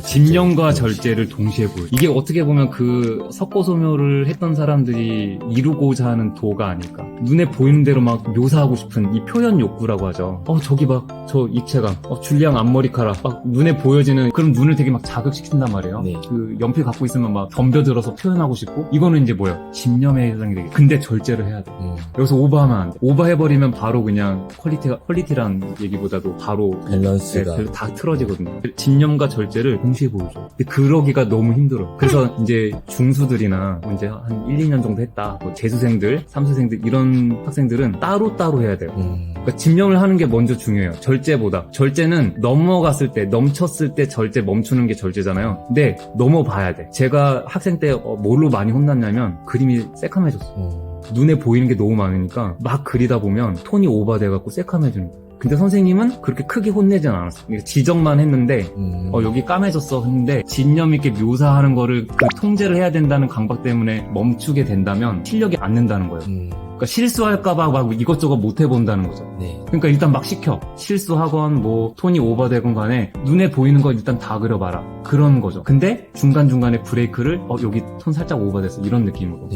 집념과 절제를 동시에 보여. 이게 어떻게 보면 그 석고소묘를 했던 사람들이 이루고자 하는 도가 아닐까. 눈에 보이는 대로 막 묘사하고 싶은 이 표현 욕구라고 하죠. 저기 봐. 저 입체감, 줄리앙 앞머리카락, 막 눈에 보여지는 그런 눈을 되게 막 자극시킨단 말이에요. 그 연필 갖고 있으면 막 덤벼들어서 표현하고 싶고, 이거는 이제 뭐예요? 집념에 해당이 되게. 근데 절제를 해야 돼. 여기서 오버하면 안 돼. 오버해버리면 바로 그냥 퀄리티란 얘기보다도 바로 밸런스가 다 틀어지거든요. 집념과 절제를 동시에 보여줘. 근데 그러기가 너무 힘들어. 그래서 이제 중수들이나 이제 한 1, 2년 정도 했다. 재수생들, 삼수생들 이런 학생들은 따로따로 해야 돼요. 그러니까 집념을 하는 게 먼저 중요해요. 절제보다. 절제는 넘쳤을 때 절제 멈추는 게 절제잖아요. 근데 넘어봐야 돼. 제가 학생 때 뭘로 많이 혼났냐면 그림이 새카매졌어. 눈에 보이는 게 너무 많으니까 막 그리다 보면 톤이 오버돼갖고 새카매지는 거야. 근데 선생님은 그렇게 크게 혼내진 않았어. 지적만 했는데 여기 까매졌어 했는데 집념 있게 묘사하는 거를 그 통제를 해야 된다는 강박 때문에 멈추게 된다면 실력이 안 는다는 거예요. 그러니까 실수할까봐 막 이것저것 못 해본다는 거죠. 그러니까 일단 막 시켜. 실수하건 뭐 톤이 오버되건 간에 눈에 보이는 거 일단 다 그려봐라. 그런 거죠. 근데 중간중간에 브레이크를 여기 톤 살짝 오버됐어. 이런 느낌으로.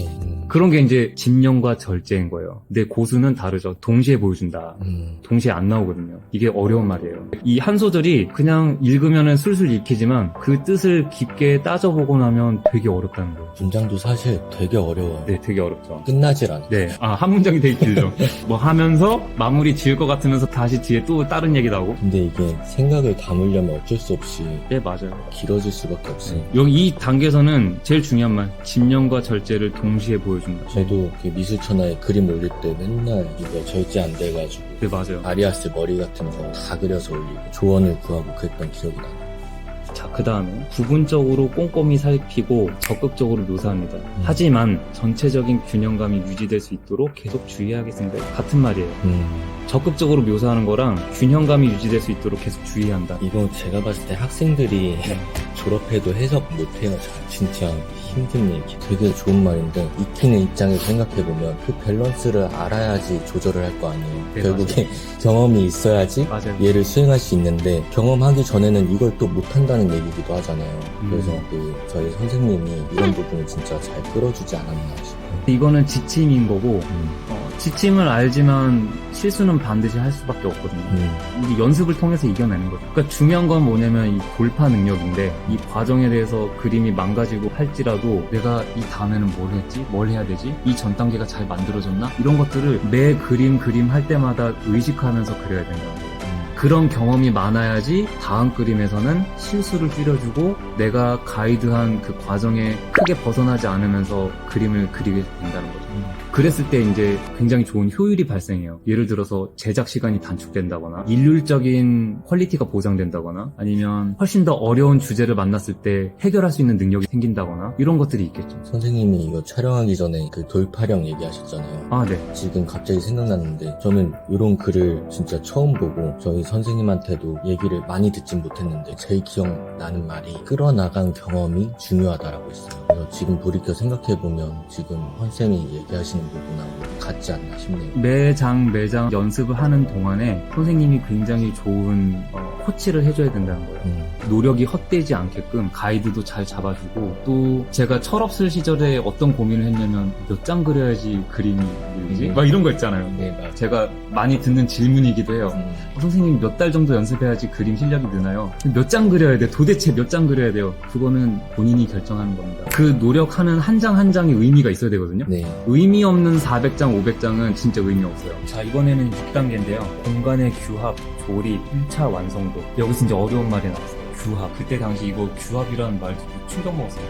그런 게 이제 집념과 절제인 거예요. 근데 고수는 다르죠. 동시에 보여준다. 동시에 안 나오거든요. 이게 어려운 말이에요. 이 한 소절이 그냥 읽으면은 술술 읽히지만 그 뜻을 깊게 따져보고 나면 되게 어렵다는 거예요. 문장도 사실 되게 어려워요. 네, 되게 어렵죠. 끝나질 않아요. 네. 한 문장이 되게 길죠. 뭐 하면서 마무리 지을 것 같으면서 다시 뒤에 또 다른 얘기 나오고. 근데 이게 생각을 담으려면 어쩔 수 없이 네, 맞아요. 길어질 수밖에 없어요. 여기 이 단계에서는 제일 중요한 말, 집념과 절제를 동시에 보여준다. 저도 미술천하에 그림 올릴 때 맨날 이거 절제 안 돼가지고 네, 맞아요. 아리아스 머리 같은 거 다 그려서 올리고 조언을 구하고 그랬던 기억이 나요. 자, 그 다음에 부분적으로 꼼꼼히 살피고 적극적으로 묘사합니다. 하지만 전체적인 균형감이 유지될 수 있도록 계속 주의하겠습니다. 같은 말이에요. 적극적으로 묘사하는 거랑 균형감이 유지될 수 있도록 계속 주의한다. 이거 제가 봤을 때 학생들이 졸업해도 해석 못해요. 진짜 힘든 얘기. 되게 좋은 말인데 익히는 입장에서 생각해보면 그 밸런스를 알아야지 조절을 할 거 아니에요. 네, 결국에 경험이 있어야지 맞아요. 얘를 수행할 수 있는데 경험하기 전에는 이걸 또 못한다는 얘기기도 하잖아요. 그래서 저희 선생님이 이런 부분을 진짜 잘 끌어주지 않았나 싶어요. 이거는 지침인 거고 지침을 알지만 실수는 반드시 할 수밖에 없거든요. 우리 연습을 통해서 이겨내는 거죠. 그러니까 중요한 건 뭐냐면 이 돌파 능력인데 이 과정에 대해서 그림이 망가지고 할지라도 내가 이 다음에는 뭘 했지? 뭘 해야 되지? 이 전 단계가 잘 만들어졌나? 이런 것들을 매 그림 할 때마다 의식하면서 그려야 된다는 거예요. 그런 경험이 많아야지 다음 그림에서는 실수를 줄여주고 내가 가이드한 그 과정에 크게 벗어나지 않으면서 그림을 그리게 된다는 거죠. 그랬을 때 이제 굉장히 좋은 효율이 발생해요. 예를 들어서 제작 시간이 단축된다거나 일률적인 퀄리티가 보장된다거나 아니면 훨씬 더 어려운 주제를 만났을 때 해결할 수 있는 능력이 생긴다거나 이런 것들이 있겠죠. 선생님이 이거 촬영하기 전에 그 돌파령 얘기하셨잖아요. 아, 네. 지금 갑자기 생각났는데 저는 이런 글을 진짜 처음 보고 저희 선생님한테도 얘기를 많이 듣진 못했는데 제일 기억나는 말이 끌어나간 경험이 중요하다라고 했어요. 그래서 지금 돌이켜 생각해보면 지금 선생님이 얘기하시는 부분하고 같지 않나 싶네요. 매장 연습을 하는 동안에 선생님이 굉장히 좋은 코치를 해줘야 된다는 거예요. 노력이 헛되지 않게끔 가이드도 잘 잡아주고 또 제가 철없을 시절에 어떤 고민을 했냐면 몇 장 그려야지 그림이 늘지? 막 이런 거 있잖아요. 네, 맞아요. 제가 많이 듣는 질문이기도 해요. 선생님 몇 달 정도 연습해야지 그림 실력이 느나요? 몇 장 그려야 돼? 도대체 몇 장 그려야 돼요? 그거는 본인이 결정하는 겁니다. 그 노력하는 한 장 한 장에 의미가 있어야 되거든요. 네. 의미 없는 400장, 500장은 진짜 의미 없어요. 자, 이번에는 6단계인데요. 공간의 규합, 조립, 1차 완성도. 여기서 이제 어려운 말이 나왔어요. 규합. 그때 당시 이거 규합이라는 말 듣고 충격 먹었어요.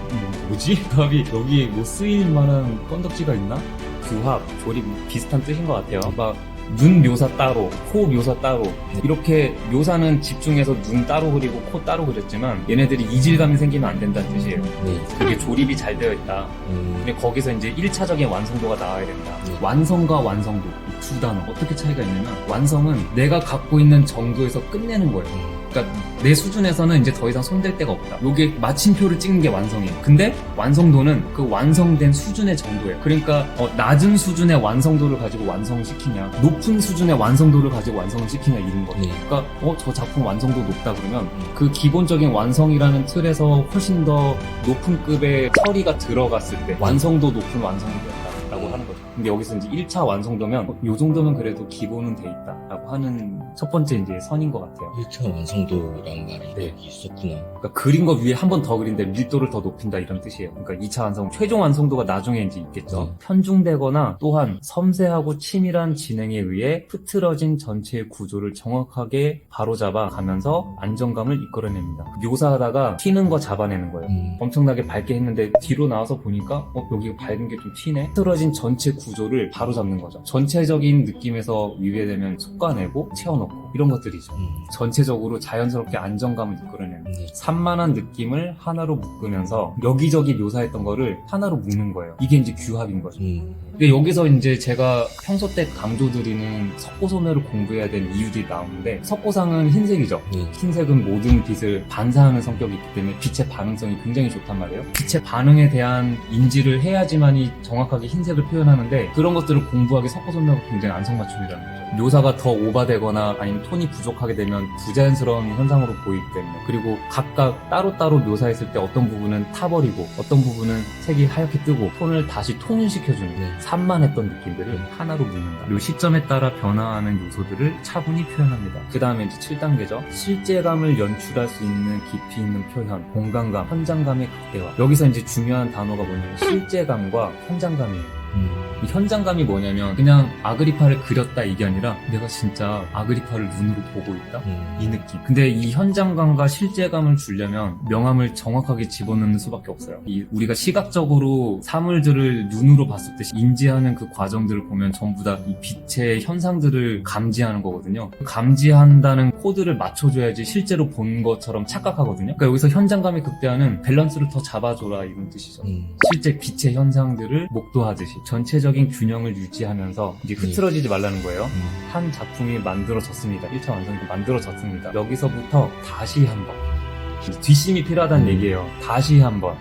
뭐지? 규합이 여기에 뭐 쓰일 만한 건덕지가 있나? 규합, 조립 비슷한 뜻인 것 같아요. 막 눈 묘사 따로, 코 묘사 따로 이렇게 묘사는 집중해서 눈 따로 그리고 코 따로 그렸지만 얘네들이 이질감이 생기면 안 된다는 뜻이에요. 네. 그게 조립이 잘 되어 있다. 근데 거기서 이제 1차적인 완성도가 나와야 된다. 완성과 완성도 이 두 단어 어떻게 차이가 있냐면 완성은 내가 갖고 있는 정도에서 끝내는 거예요. 그러니까 내 수준에서는 이제 더 이상 손댈 데가 없다. 요게 마침표를 찍는 게 완성이에요. 근데 완성도는 그 완성된 수준의 정도예요. 그러니까 낮은 수준의 완성도를 가지고 완성시키냐 높은 수준의 완성도를 가지고 완성을 시키냐 이런 거예요. 그러니까 저 작품 완성도 높다 그러면 그 기본적인 완성이라는 틀에서 훨씬 더 높은 급의 처리가 들어갔을 때 완성도 높은 완성이 됐다라고 하는 거죠. 근데 여기서 이제 1차 완성도면 요 정도면 그래도 기본은 돼 있다라고 하는 첫 번째 이제 선인 것 같아요. 1차 완성도라는 말이 네. 여기 있었구나. 그러니까 그린 거 위에 한 번 더 그린데 밀도를 더 높인다 이런 뜻이에요. 그러니까 2차 완성, 최종 완성도가 나중에 이제 있겠죠. 편중되거나 또한 섬세하고 치밀한 진행에 의해 흐트러진 전체의 구조를 정확하게 바로잡아 가면서 안정감을 이끌어냅니다. 묘사하다가 튀는 거 잡아내는 거예요. 엄청나게 밝게 했는데 뒤로 나와서 보니까 여기가 밝은 게 좀 튀네? 흐트러진 전체 구조를 바로잡는 거죠. 전체적인 느낌에서 위배되면 솎아내고 채워넣고 이런 것들이죠. 전체적으로 자연스럽게 안정감을 이끌어내는 산만한 느낌을 하나로 묶으면서 여기저기 묘사했던 거를 하나로 묶는 거예요. 이게 이제 규합인 거죠. 근데 여기서 이제 제가 평소 때 강조드리는 석고소묘를 공부해야 되는 이유들이 나오는데 석고상은 흰색이죠. 흰색은 모든 빛을 반사하는 성격이 있기 때문에 빛의 반응성이 굉장히 좋단 말이에요. 빛의 반응에 대한 인지를 해야지만이 정확하게 흰색을 표현하는데 그런 것들을 공부하기 석고소묘가 굉장히 안성맞춤이라는 거죠. 묘사가 더 오바되거나 아니면 톤이 부족하게 되면 부자연스러운 현상으로 보이기 때문에 그리고 각각 따로따로 묘사했을 때 어떤 부분은 타버리고 어떤 부분은 색이 하얗게 뜨고 톤을 다시 통일시켜주는 산만했던 느낌들을 하나로 묶는다. 이 시점에 따라 변화하는 요소들을 차분히 표현합니다. 그 다음에 이제 7단계죠. 실제감을 연출할 수 있는 깊이 있는 표현, 공간감, 현장감의 극대화. 여기서 이제 중요한 단어가 뭐냐면 실제감과 현장감이에요. 이 현장감이 뭐냐면 그냥 아그리파를 그렸다 이게 아니라 내가 진짜 아그리파를 눈으로 보고 있다 이 느낌. 근데 이 현장감과 실제감을 주려면 명암을 정확하게 집어넣는 수밖에 없어요. 우리가 시각적으로 사물들을 눈으로 봤을 때 인지하는 그 과정들을 보면 전부 다 이 빛의 현상들을 감지하는 거거든요. 감지한다는 코드를 맞춰줘야지 실제로 본 것처럼 착각하거든요. 그러니까 여기서 현장감이 극대화는 밸런스를 더 잡아줘라 이런 뜻이죠. 실제 빛의 현상들을 목도하듯이 전체적인 균형을 유지하면서 이제 흐트러지지 말라는 거예요. 한 작품이 만들어졌습니다. 1차 완성이 만들어졌습니다. 여기서부터 다시 한번 뒷심이 필요하다는 얘기예요. 다시 한번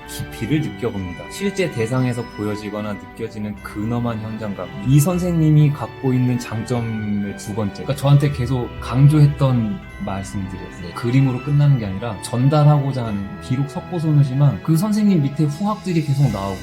깊이를 느껴봅니다. 실제 대상에서 보여지거나 느껴지는 근엄한 현장감. 이 선생님이 갖고 있는 장점의 두 번째. 그러니까 저한테 계속 강조했던 말씀들이었어요. 그림으로 끝나는 게 아니라 전달하고자 하는, 비록 석고소녀지만 그 선생님 밑에 후학들이 계속 나오고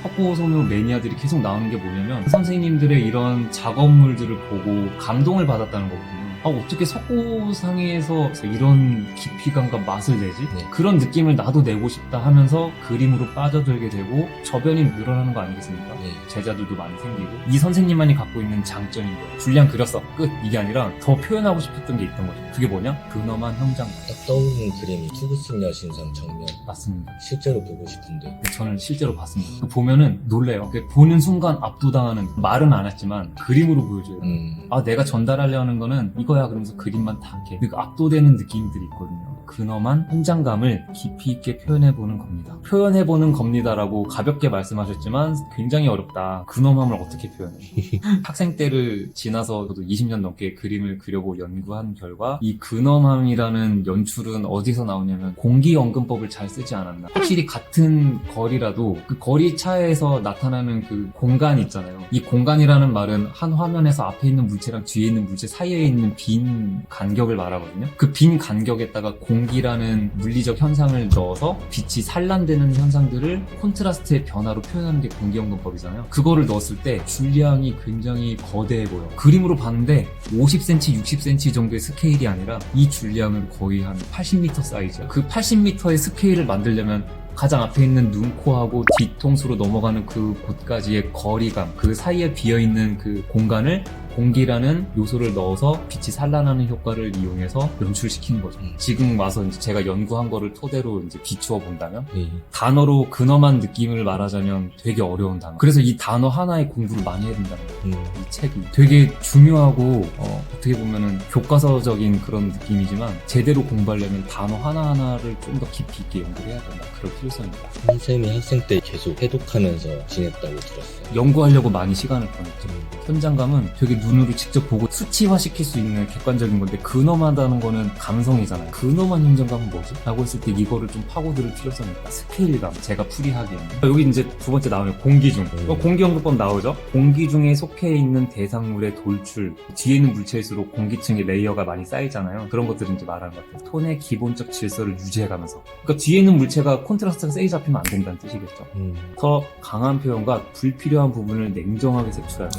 석고소녀 매니아들이 계속 나오는 게 뭐냐면 그 선생님들의 이런 작업물들을 보고 감동을 받았다는 거거든요. 어떻게 석고상에서 이런 깊이감과 맛을 내지? 그런 느낌을 나도 내고 싶다 하면서 그림으로 빠져들게 되고 저변이 늘어나는 거 아니겠습니까? 제자들도 많이 생기고 이 선생님만이 갖고 있는 장점인 거예요. 줄리안 그렸어. 끝. 이게 아니라 더 표현하고 싶었던 게 있던 거죠. 그게 뭐냐? 근엄한 현장감. 딱 떠오르는 그림이 투구스녀 신상 정면. 맞습니다. 실제로 보고 싶은데. 저는 실제로 봤습니다. 보면은 놀래요. 보는 순간 압도당하는, 말은 안 했지만 그림으로 보여줘요. 내가 전달하려는 거는 이거야 그러면서 그림만 다 이렇게 그러니까 압도되는 느낌들이 있거든요. 근엄한 현장감을 깊이 있게 표현해보는 겁니다. 표현해보는 겁니다라고 가볍게 말씀하셨지만 굉장히 어렵다. 근엄함을 어떻게 표현해? 학생 때를 지나서 저도 20년 넘게 그림을 그려고 연구한 결과 이 근엄함이라는 연출은 어디서 나오냐면 공기연금법을 잘 쓰지 않았나. 확실히 같은 거리라도 그 거리 차에서 나타나는 그 공간 있잖아요. 이 공간이라는 말은 한 화면에서 앞에 있는 물체랑 뒤에 있는 물체 사이에 있는 빈 간격을 말하거든요. 그 빈 간격에다가 공기라는 물리적 현상을 넣어서 빛이 산란되는 현상들을 콘트라스트의 변화로 표현하는 게 공기연금법이잖아요. 그거를 넣었을 때 줄량이 굉장히 거대해 보여. 그림으로 봤는데 50cm, 60cm 정도의 스케일이 아니라 이 줄량은 거의 한 80m 사이즈야. 그 80m의 스케일을 만들려면 가장 앞에 있는 눈, 코하고 뒤통수로 넘어가는 그 곳까지의 거리감, 그 사이에 비어있는 그 공간을 공기라는 요소를 넣어서 빛이 산란하는 효과를 이용해서 연출시킨 거죠. 지금 와서 이제 제가 연구한 거를 토대로 이제 비추어 본다면 단어로 근엄한 느낌을 말하자면 되게 어려운 단어. 그래서 이 단어 하나의 공부를 많이 해야 된다는 거예요. 이 책이 되게 중요하고 어떻게 보면은 교과서적인 그런 느낌이지만 제대로 공부하려면 단어 하나하나를 좀 더 깊이 있게 연구해야 된다. 그럴 필요성이 있다. 선생님이 학생 때 계속 해독하면서 지냈다고 들었어요. 연구하려고 많이 시간을 보냈죠. 현장감은 되게 눈으로 직접 보고 수치화시킬 수 있는 객관적인 건데 근엄하다는 거는 감성이잖아요. 근엄한 현장감은 뭐지? 라고 했을 때 이거를 좀 파고들 필요성이 있다. 스케일감, 제가 풀이하기에는. 여기 이제 두 번째 나오네요. 공기중. 공기연금법 나오죠? 공기중에 속해 있는 대상물의 돌출, 뒤에 있는 물체일수록 공기층의 레이어가 많이 쌓이잖아요. 그런 것들을 이제 말하는 것 같아요. 톤의 기본적 질서를 유지해가면서. 그러니까 뒤에 있는 물체가 콘트라스트가 세게 잡히면 안 된다는 뜻이겠죠. 더 강한 표현과 불필요한 부분을 냉정하게 색출할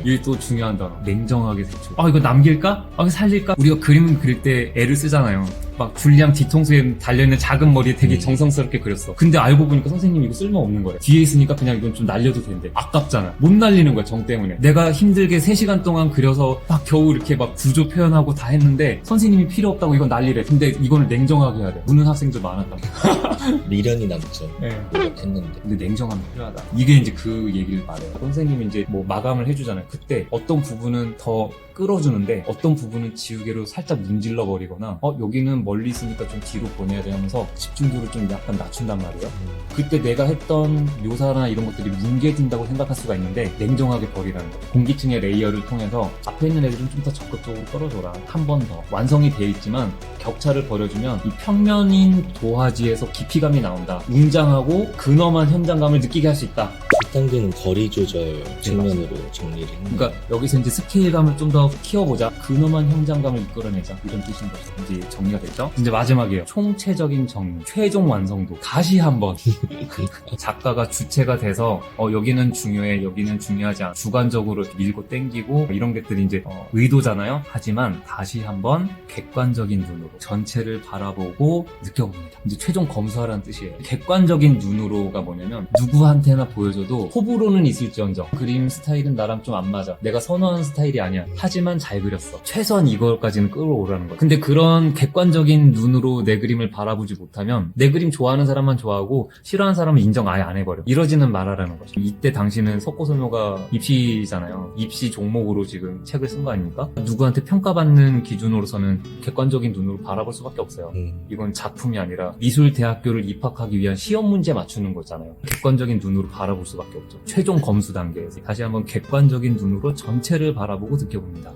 일도 중요한 단어. 냉정하게 색출. 이거 남길까? 이거 살릴까? 우리가 그림을 그릴 때 애를 쓰잖아요. 막 줄리앙 뒤통수에 달려있는 작은 머리에 되게 정성스럽게 그렸어. 근데 알고 보니까 선생님 이거 쓸모없는 거예요. 뒤에 있으니까 그냥 이건 좀 날려도 된대. 아깝잖아. 못 날리는 거야, 정 때문에. 내가 힘들게 3시간 동안 그려서 막 겨우 이렇게 막 구조 표현하고 다 했는데 선생님이 필요 없다고 이건 날리래. 근데 이거는 냉정하게 해야 돼. 우는 학생들 많았다고. 미련이 남죠. 네. 노력했는데. 근데 냉정함이 필요하다. 이게 이제 그 얘기를 말해요. 선생님이 이제 뭐 마감을 해주잖아요. 그때 어떤 부분은 더 끌어주는데 어떤 부분은 지우개로 살짝 문질러 버리거나 여기는 멀리 있으니까 좀 뒤로 보내야 돼 하면서 집중도를 좀 약간 낮춘단 말이에요. 그때 내가 했던 묘사나 이런 것들이 뭉개진다고 생각할 수가 있는데 냉정하게 버리라는 거예요. 공기층의 레이어를 통해서 앞에 있는 애들은 좀 더 적극적으로 끌어줘라. 한 번 더. 완성이 돼 있지만 격차를 벌여주면 이 평면인 도화지에서 깊이감이 나온다. 웅장하고 근엄한 현장감을 느끼게 할 수 있다. 1단계는 거리 조절 측면으로 정리를 했는데 그러니까 여기서 이제 스케일감을 좀 더 키워보자. 근엄한 현장감을 이끌어내자. 이런 뜻인 거죠. 이제 정리가 됐죠? 이제 마지막이에요. 총체적인 정리, 최종 완성도. 다시 한번 작가가 주체가 돼서 여기는 중요해, 여기는 중요하지 않아. 주관적으로 밀고 땡기고 이런 것들이 이제 의도잖아요. 하지만 다시 한번 객관적인 눈으로 전체를 바라보고 느껴봅니다. 이제 최종 검수하라는 뜻이에요. 객관적인 눈으로가 뭐냐면 누구한테나 보여줘도 호불호는 있을지언정 그림 스타일은 나랑 좀 안 맞아. 내가 선호하는 스타일이 아니야. 하지만 잘 그렸어. 최소한 이걸까지는 끌어오라는 거야. 근데 그런 객관적인 객관적인 눈으로 내 그림을 바라보지 못하면 내 그림 좋아하는 사람만 좋아하고 싫어하는 사람은 인정 아예 안 해버려. 이러지는 말아라는 거죠. 이때 당시는 석고소묘가 입시잖아요. 입시 종목으로 지금 책을 쓴 거 아닙니까? 누구한테 평가받는 기준으로서는 객관적인 눈으로 바라볼 수밖에 없어요. 이건 작품이 아니라 미술대학교를 입학하기 위한 시험 문제 맞추는 거잖아요. 객관적인 눈으로 바라볼 수밖에 없죠. 최종 검수 단계에서 다시 한번 객관적인 눈으로 전체를 바라보고 느껴봅니다.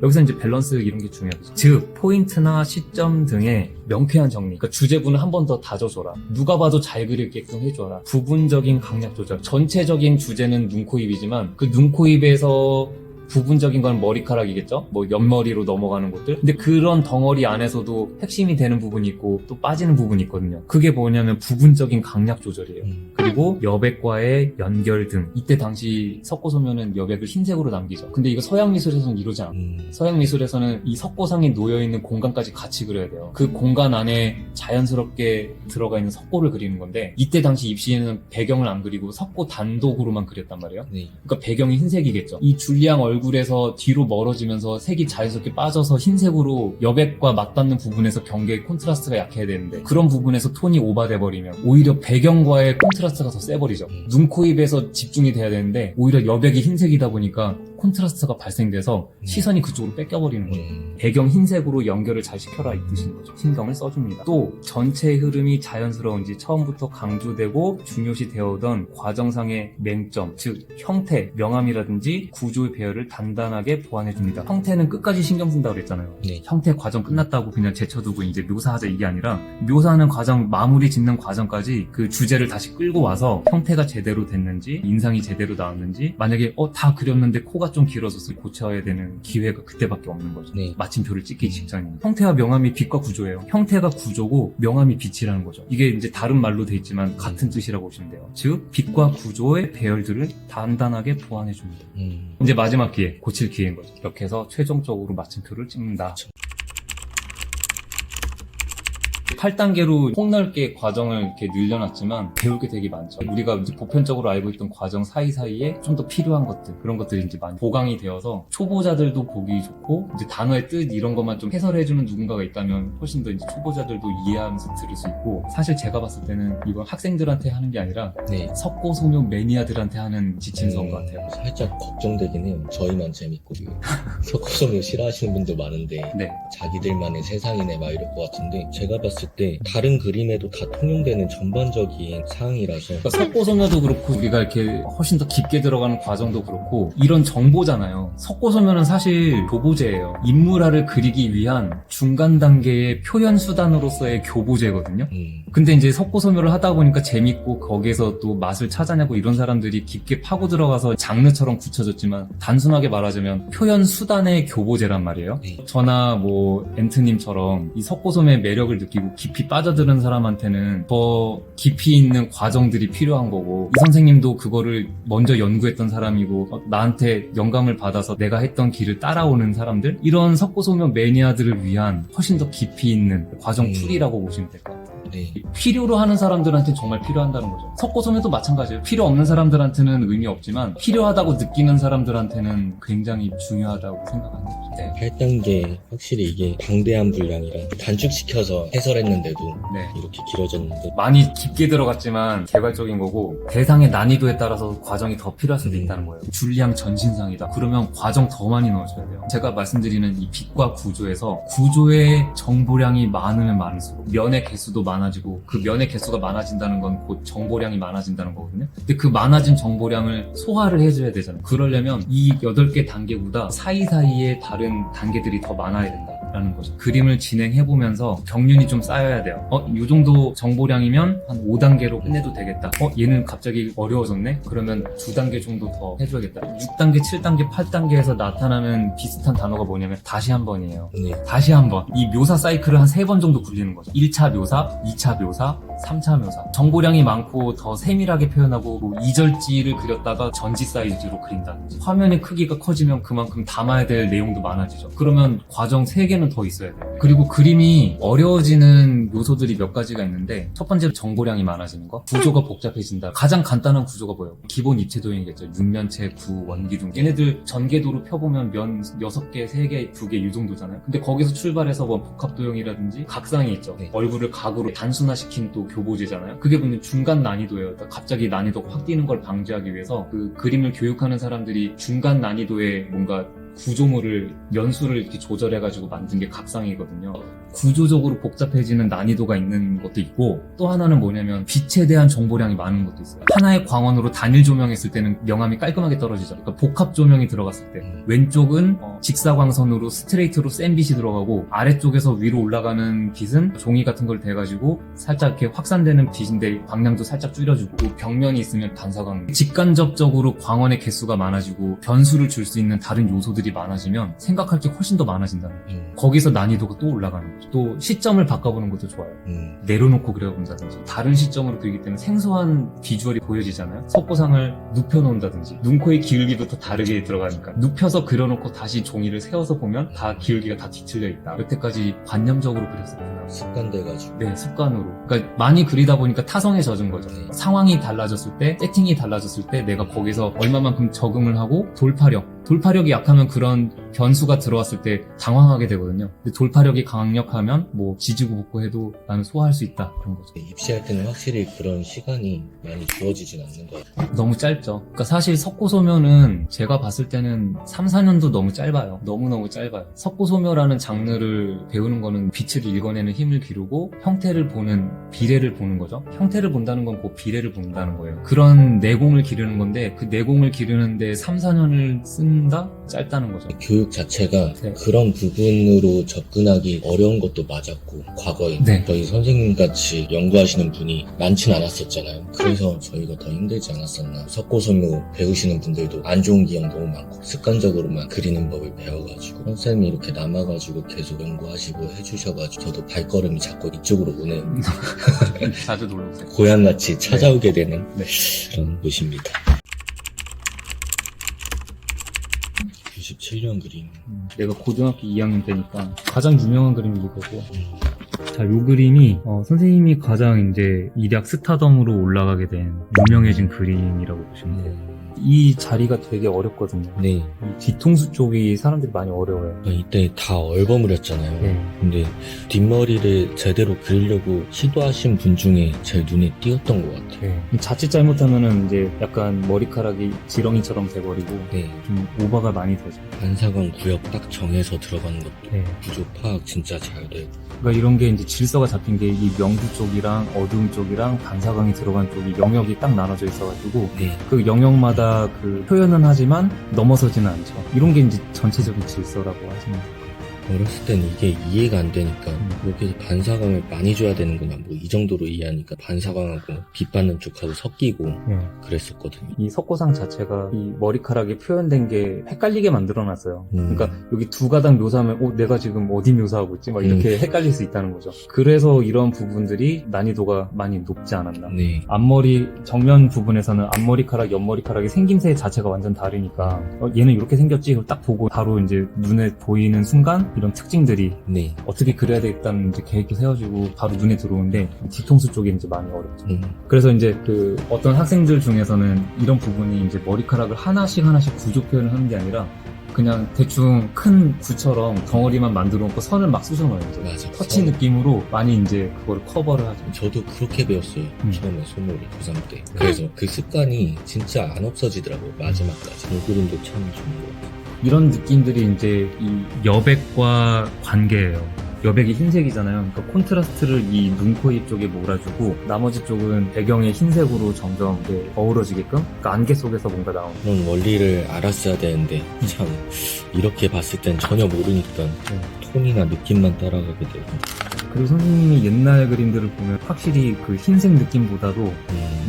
여기서 이제 밸런스 이런 게 중요하죠. 즉 포인트나 시점 등의 명쾌한 정리. 그러니까 주제분을 한 번 더 다져줘라. 누가 봐도 잘 그리게끔 해줘라. 부분적인 강약 조절. 전체적인 주제는 눈, 코, 입이지만 그 눈, 코, 입에서 부분적인 건 머리카락이겠죠? 뭐 옆머리로 넘어가는 곳들. 근데 그런 덩어리 안에서도 핵심이 되는 부분이 있고 또 빠지는 부분이 있거든요. 그게 뭐냐면 부분적인 강약 조절이에요. 그리고 여백과의 연결 등. 이때 당시 석고소묘는 여백을 흰색으로 남기죠. 근데 이거 서양 미술에서는 이러지 않아. 서양 미술에서는 이 석고상에 놓여있는 공간까지 같이 그려야 돼요. 그 공간 안에 자연스럽게 들어가 있는 석고를 그리는 건데 이때 당시 입시에는 배경을 안 그리고 석고 단독으로만 그렸단 말이에요. 그러니까 배경이 흰색이겠죠. 이 줄리앙 얼굴에서 뒤로 멀어지면서 색이 자연스럽게 빠져서 흰색으로 여백과 맞닿는 부분에서 경계의 콘트라스트가 약해야 되는데 그런 부분에서 톤이 오버돼 버리면 오히려 배경과의 콘트라스트가 더 세버리죠. 눈, 코, 입에서 집중이 돼야 되는데 오히려 여백이 흰색이다 보니까 콘트라스트가 발생돼서 시선이 그쪽으로 뺏겨버리는 거예요. 배경 흰색으로 연결을 잘 시켜라 이 뜻인 거죠. 신경을 써줍니다. 또 전체의 흐름이 자연스러운지 처음부터 강조되고 중요시 되어오던 과정상의 맹점, 즉 형태, 명암이라든지 구조의 배열을 단단하게 보완해줍니다. 형태는 끝까지 신경 쓴다고 그랬잖아요. 형태 과정 끝났다고 그냥 제쳐두고 이제 묘사하자 이게 아니라 묘사하는 과정, 마무리 짓는 과정까지 그 주제를 다시 끌고 와서 형태가 제대로 됐는지 인상이 제대로 나왔는지 만약에 다 그렸는데 코가 좀 길어져서 고쳐야 되는 기회가 그때밖에 없는 거죠. 마침표를 찍기 직전이니. 형태와 명암이 빛과 구조예요. 형태가 구조고 명암이 빛이라는 거죠. 이게 이제 다른 말로 돼 있지만 같은 뜻이라고 보시면 돼요. 즉 빛과 구조의 배열들을 단단하게 보완해줍니다. 이제 마지막 기회, 고칠 기회인 거죠. 이렇게 해서 최종적으로 마침표를 찍는다. 8단계로 폭넓게 과정을 이렇게 늘려놨지만 배울 게 되게 많죠. 우리가 이제 보편적으로 알고 있던 과정 사이사이에 좀 더 필요한 것들, 그런 것들이 이제 많이 보강이 되어서 초보자들도 보기 좋고 이제 단어의 뜻 이런 것만 좀 해설해주는 누군가가 있다면 훨씬 더 이제 초보자들도 이해하면서 들을 수 있고 사실 제가 봤을 때는 이건 학생들한테 하는 게 아니라 석고소묘 매니아들한테 하는 지침서인 것 같아요. 살짝 걱정되긴 해요. 저희만 재밌고 석고소묘 싫어하시는 분들 많은데 자기들만의 세상이네 막 이럴 것 같은데 제가 봤을 때 다른 그림에도 다 통용되는 전반적인 사항이라서 그러니까 석고소묘도 그렇고 우리가 이렇게 훨씬 더 깊게 들어가는 과정도 그렇고 이런 정보잖아요. 석고소묘는 사실 교보제예요. 인물화를 그리기 위한 중간 단계의 표현 수단으로서의 교보제거든요. 근데 이제 석고소묘를 하다 보니까 재밌고 거기에서 또 맛을 찾아내고 이런 사람들이 깊게 파고 들어가서 장르처럼 굳혀졌지만 단순하게 말하자면 표현 수단의 교보제란 말이에요. 저나 뭐 앤트님처럼 이 석고소묘의 매력을 느끼고 깊이 빠져드는 사람한테는 더 깊이 있는 과정들이 필요한 거고 이 선생님도 그거를 먼저 연구했던 사람이고 나한테 영감을 받아서 내가 했던 길을 따라오는 사람들 이런 석고소묘 매니아들을 위한 훨씬 더 깊이 있는 과정 풀이라고 보시면 될 것 같아요. 필요로 하는 사람들한테는 정말 필요한다는 거죠. 석고소묘도 마찬가지예요. 필요 없는 사람들한테는 의미 없지만 필요하다고 느끼는 사람들한테는 굉장히 중요하다고 생각하는 거죠. 8단계 확실히 이게 방대한 분량이라 단축시켜서 해설했는데도 이렇게 길어졌는데 많이 깊게 들어갔지만 개발적인 거고 대상의 난이도에 따라서 과정이 더 필요할 수도 있다는 거예요. 줄리앙 전신상이다. 그러면 과정 더 많이 넣어줘야 돼요. 제가 말씀드리는 이 빛과 구조에서 구조의 정보량이 많으면 많을수록 면의 개수도 많아지고 그 면의 개수가 많아진다는 건 곧 정보량이 많아진다는 거거든요. 근데 그 많아진 정보량을 소화를 해줘야 되잖아요. 그러려면 이 8개 단계보다 사이사이에 다른 단계들이 더 많아야 된다. 라는 거죠. 그림을 진행해보면서 경륜이 좀 쌓여야 돼요. 이 정도 정보량이면 한 5단계로 끝내도 되겠다. 얘는 갑자기 어려워졌네? 그러면 2단계 정도 더 해줘야겠다. 6단계, 7단계, 8단계에서 나타나는 비슷한 단어가 뭐냐면 다시 한 번이에요. 다시 한 번. 이 묘사 사이클을 한 3번 정도 굴리는 거죠. 1차 묘사, 2차 묘사, 3차 묘사. 정보량이 많고 더 세밀하게 표현하고 뭐 2절지를 그렸다가 전지 사이즈로 그린다든지. 화면의 크기가 커지면 그만큼 담아야 될 내용도 많아지죠. 그러면 과정 3개는 더 있어야 돼요. 그리고 그림이 어려워지는 요소들이 몇 가지가 있는데 첫 번째로 정보량이 많아지는 거, 구조가 복잡해진다. 가장 간단한 구조가 뭐예요? 기본 입체도형이겠죠. 육면체, 구, 원기둥. 얘네들 전개도로 펴보면 면 6개, 3개, 2개 이 정도잖아요. 근데 거기서 출발해서 뭐 복합도형이라든지 각상이 있죠. 네. 얼굴을 각으로 단순화시킨 또 교보제잖아요. 그게 보면 중간 난이도예요. 갑자기 난이도가 확 뛰는 걸 방지하기 위해서 그 그림을 교육하는 사람들이 중간 난이도의 뭔가 구조물을 연수를 이렇게 조절해가지고 만든 게 각상이거든요. 구조적으로 복잡해지는 난이도가 있는 것도 있고 또 하나는 뭐냐면 빛에 대한 정보량이 많은 것도 있어요. 하나의 광원으로 단일 조명했을 때는 명암이 깔끔하게 떨어지죠. 그러니까 복합 조명이 들어갔을 때 왼쪽은 직사광선으로 스트레이트로 센 빛이 들어가고 아래쪽에서 위로 올라가는 빛은 종이 같은 걸 대가지고 살짝 이렇게 확산되는 빛인데 방향도 살짝 줄여주고 또 벽면이 있으면 반사광 직간접적으로 광원의 개수가 많아지고 변수를 줄 수 있는 다른 요소들이 많아지면 생각할 게 훨씬 더 많아진다는 거죠. 거기서 난이도가 또 올라가는 거죠. 또 시점을 바꿔보는 것도 좋아요. 내려놓고 그려본다든지 다른 시점으로 그리기 때문에 생소한 비주얼이 보여지잖아요. 석고상을 눕혀놓는다든지 눈, 코, 의 기울기부터 다르게 들어가니까 눕혀서 그려놓고 다시 종이를 세워서 보면 다 기울기가 다 뒤틀려 있다. 여태까지 관념적으로 그렸었구나. 습관돼가지고. 네, 습관으로. 그러니까 많이 그리다 보니까 타성에 젖은 거죠. 네. 상황이 달라졌을 때, 세팅이 달라졌을 때 내가 거기서 얼마만큼 적응을 하고 돌파력이 약하면 그런 변수가 들어왔을 때 당황하게 되거든요. 근데 돌파력이 강력하면 뭐 지지고 볶고 해도 나는 소화할 수 있다 그런 거죠. 입시할 때는 확실히 그런 시간이 많이 주어지진 않는 것 같아요. 너무 짧죠. 그러니까 사실 석고소묘는 제가 봤을 때는 3, 4년도 너무 짧아요. 너무너무 짧아요. 석고소묘라는 장르를 배우는 거는 빛을 읽어내는 힘을 기르고 형태를 보는 비례를 보는 거죠. 형태를 본다는 건 그 비례를 본다는 거예요. 그런 내공을 기르는 건데 그 내공을 기르는데 3, 4년을 쓴다? 짧다는 거죠. 교육 자체가 네. 그런 부분으로 접근하기 어려운 것도 맞았고 과거에 네. 저희 선생님같이 연구하시는 분이 많진 않았었잖아요. 그래서 저희가 더 힘들지 않았었나. 석고소묘 배우시는 분들도 안 좋은 기억 너무 많고 습관적으로만 그리는 법을 배워가지고 선생님이 이렇게 남아가지고 계속 연구하시고 해주셔가지고 저도 발걸음이 자꾸 이쪽으로 오네요. 자주 놀러오세요. 고향같이 찾아오게 되는 네. 그런 곳입니다. 97년 그림. 내가 고등학교 2학년 때니까 가장 유명한 그림이 이거고. 자, 요 그림이 선생님이 가장 이제 일약 스타덤으로 올라가게 된 유명해진 그림이라고 보시면 돼요. 이 자리가 되게 어렵거든요. 네. 이 뒤통수 쪽이 사람들이 많이 어려워요. 이때 다 얼버무렸잖아요. 네. 근데 뒷머리를 제대로 그리려고 시도하신 분 중에 제일 눈에 띄었던 것 같아요. 자칫 잘못하면은 이제 약간 머리카락이 지렁이처럼 돼버리고 네. 좀 오버가 많이 되죠. 반사광 구역 딱 정해서 들어가는 것도 네. 구조 파악 진짜 잘 되고. 그러니까 이런 게 이제 질서가 잡힌 게 이 명두 쪽이랑 어두움 쪽이랑 반사광이 들어간 쪽이 영역이 딱 나눠져 있어가지고 네. 그 영역마다 그 표현은 하지만 넘어서지는 않죠. 이런 게 이제 전체적인 질서라고 하시면 돼요. 어렸을 땐 이게 이해가 안 되니까 여기서 반사광을 많이 줘야 되는구나 뭐 이 정도로 이해하니까 반사광하고 빛 받는 쪽하고 섞이고 그랬었거든요. 이 석고상 자체가 이 머리카락이 표현된 게 헷갈리게 만들어놨어요. 그러니까 여기 두 가닥 묘사하면 내가 지금 어디 묘사하고 있지? 막 이렇게 헷갈릴 수 있다는 거죠. 그래서 이런 부분들이 난이도가 많이 높지 않았나. 네. 앞머리 정면 부분에서는 앞머리카락, 옆머리카락이 생김새 자체가 완전 다르니까 얘는 이렇게 생겼지? 그걸 딱 보고 바로 이제 눈에 보이는 순간 이런 특징들이 네. 어떻게 그려야 되겠다는 이제 계획도 세워지고 바로 눈에 들어오는데 뒤통수 쪽이 이제 많이 어렵죠. 그래서 이제 그 어떤 학생들 중에서는 이런 부분이 이제 머리카락을 하나씩 구조 표현을 하는 게 아니라 그냥 대충 큰 구처럼 덩어리만 만들어 놓고 선을 막 쑤셔넣어요. 이제. 맞아. 터치 느낌으로 많이 이제 그걸 커버를 하죠. 저도 그렇게 배웠어요. 처음에 소묘를 고3 때. 그래서 그 습관이 진짜 안 없어지더라고요. 마지막까지. 이 그림도 참 좋은 것 같아요. 이런 느낌들이 이제 이 여백과 관계예요. 여백이 흰색이잖아요. 그러니까 콘트라스트를 이 눈, 코, 입 쪽에 몰아주고 나머지 쪽은 배경의 흰색으로 점점 이렇게 어우러지게끔 그러니까 안개 속에서 뭔가 나오는 그런 원리를 알았어야 되는데 참 이렇게 봤을 땐 전혀 모르니까 톤이나 느낌만 따라가게 되고 그리고 선생님이 옛날 그림들을 보면 확실히 그 흰색 느낌보다도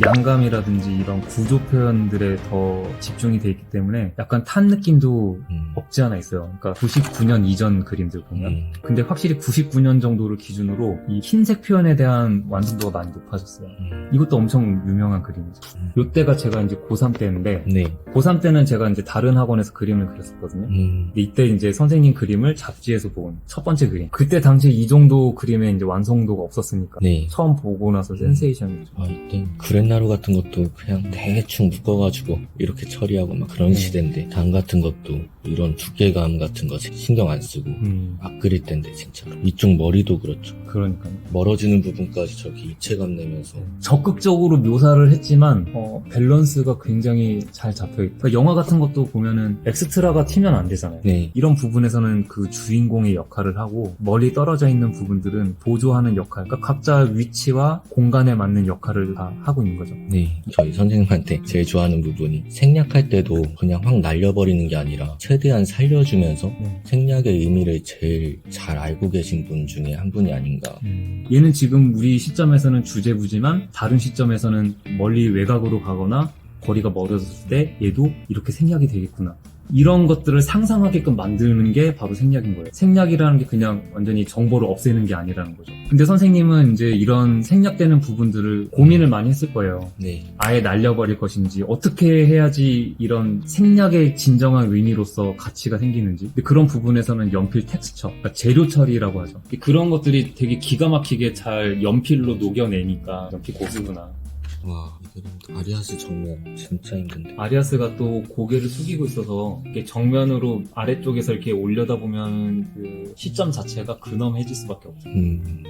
양감이라든지 이런 구조 표현들에 더 집중이 돼 있기 때문에 약간 탄 느낌도 없지 않아 있어요. 그러니까 99년 이전 그림들 보면. 근데 확실히 99년 정도를 기준으로 이 흰색 표현에 대한 완성도가 많이 높아졌어요. 이것도 엄청 유명한 그림이죠. 요때가 제가 이제 고3 때인데 네. 고3 때는 제가 이제 다른 학원에서 그림을 그렸었거든요. 근데 이때 이제 선생님 그림을 잡지에서 본 첫 번째 그림. 그때 당시에 이 정도 그림의 이제 완성도가 없었으니까. 네. 처음 보고 나서 센세이션이죠. 아, 이때 그랜나루 같은 것도 그냥 대충 묶어가지고 이렇게 처리하고 막 그런 시대인데 단 같은 것도 이런 두께감 같은 거 신경 안 쓰고 막 그릴 텐데 진짜 이쪽 머리도 그렇죠. 그러니까요. 멀어지는 부분까지 저기 입체감 내면서 적극적으로 묘사를 했지만 밸런스가 굉장히 잘 잡혀있다. 그러니까 영화 같은 것도 보면은 엑스트라가 튀면 안 되잖아요. 네. 이런 부분에서는 그 주인공의 역할을 하고 멀리 떨어져 있는 부분들은 보조하는 역할, 그러니까 각자 위치와 공간에 맞는 역할을 다 하고 있는 거죠. 네, 저희 선생님한테 제일 좋아하는 부분이 생략할 때도 그냥 확 날려버리는 게 아니라 최대한 살려주면서 생략의 의미를 제일 잘 알고 계신 분 중에 한 분이 아닌가. 얘는 지금 우리 시점에서는 주제부지만 다른 시점에서는 멀리 외곽으로 가거나 거리가 멀어졌을 때 얘도 이렇게 생략이 되겠구나. 이런 것들을 상상하게끔 만드는 게 바로 생략인 거예요. 생략이라는 게 그냥 완전히 정보를 없애는 게 아니라는 거죠. 근데 선생님은 이제 이런 생략되는 부분들을 고민을 많이 했을 거예요. 네. 아예 날려버릴 것인지, 어떻게 해야지 이런 생략의 진정한 의미로서 가치가 생기는지. 근데 그런 부분에서는 연필 텍스처, 그러니까 재료 처리라고 하죠. 그런 것들이 되게 기가 막히게 잘 연필로 녹여내니까 연필 고수구나. 와, 이 그림 아리아스 정면 진짜 힘든데. 아리아스가 또 고개를 숙이고 있어서 이렇게 정면으로 아래쪽에서 이렇게 올려다보면 그 시점 자체가 근엄해질 수밖에 없어요.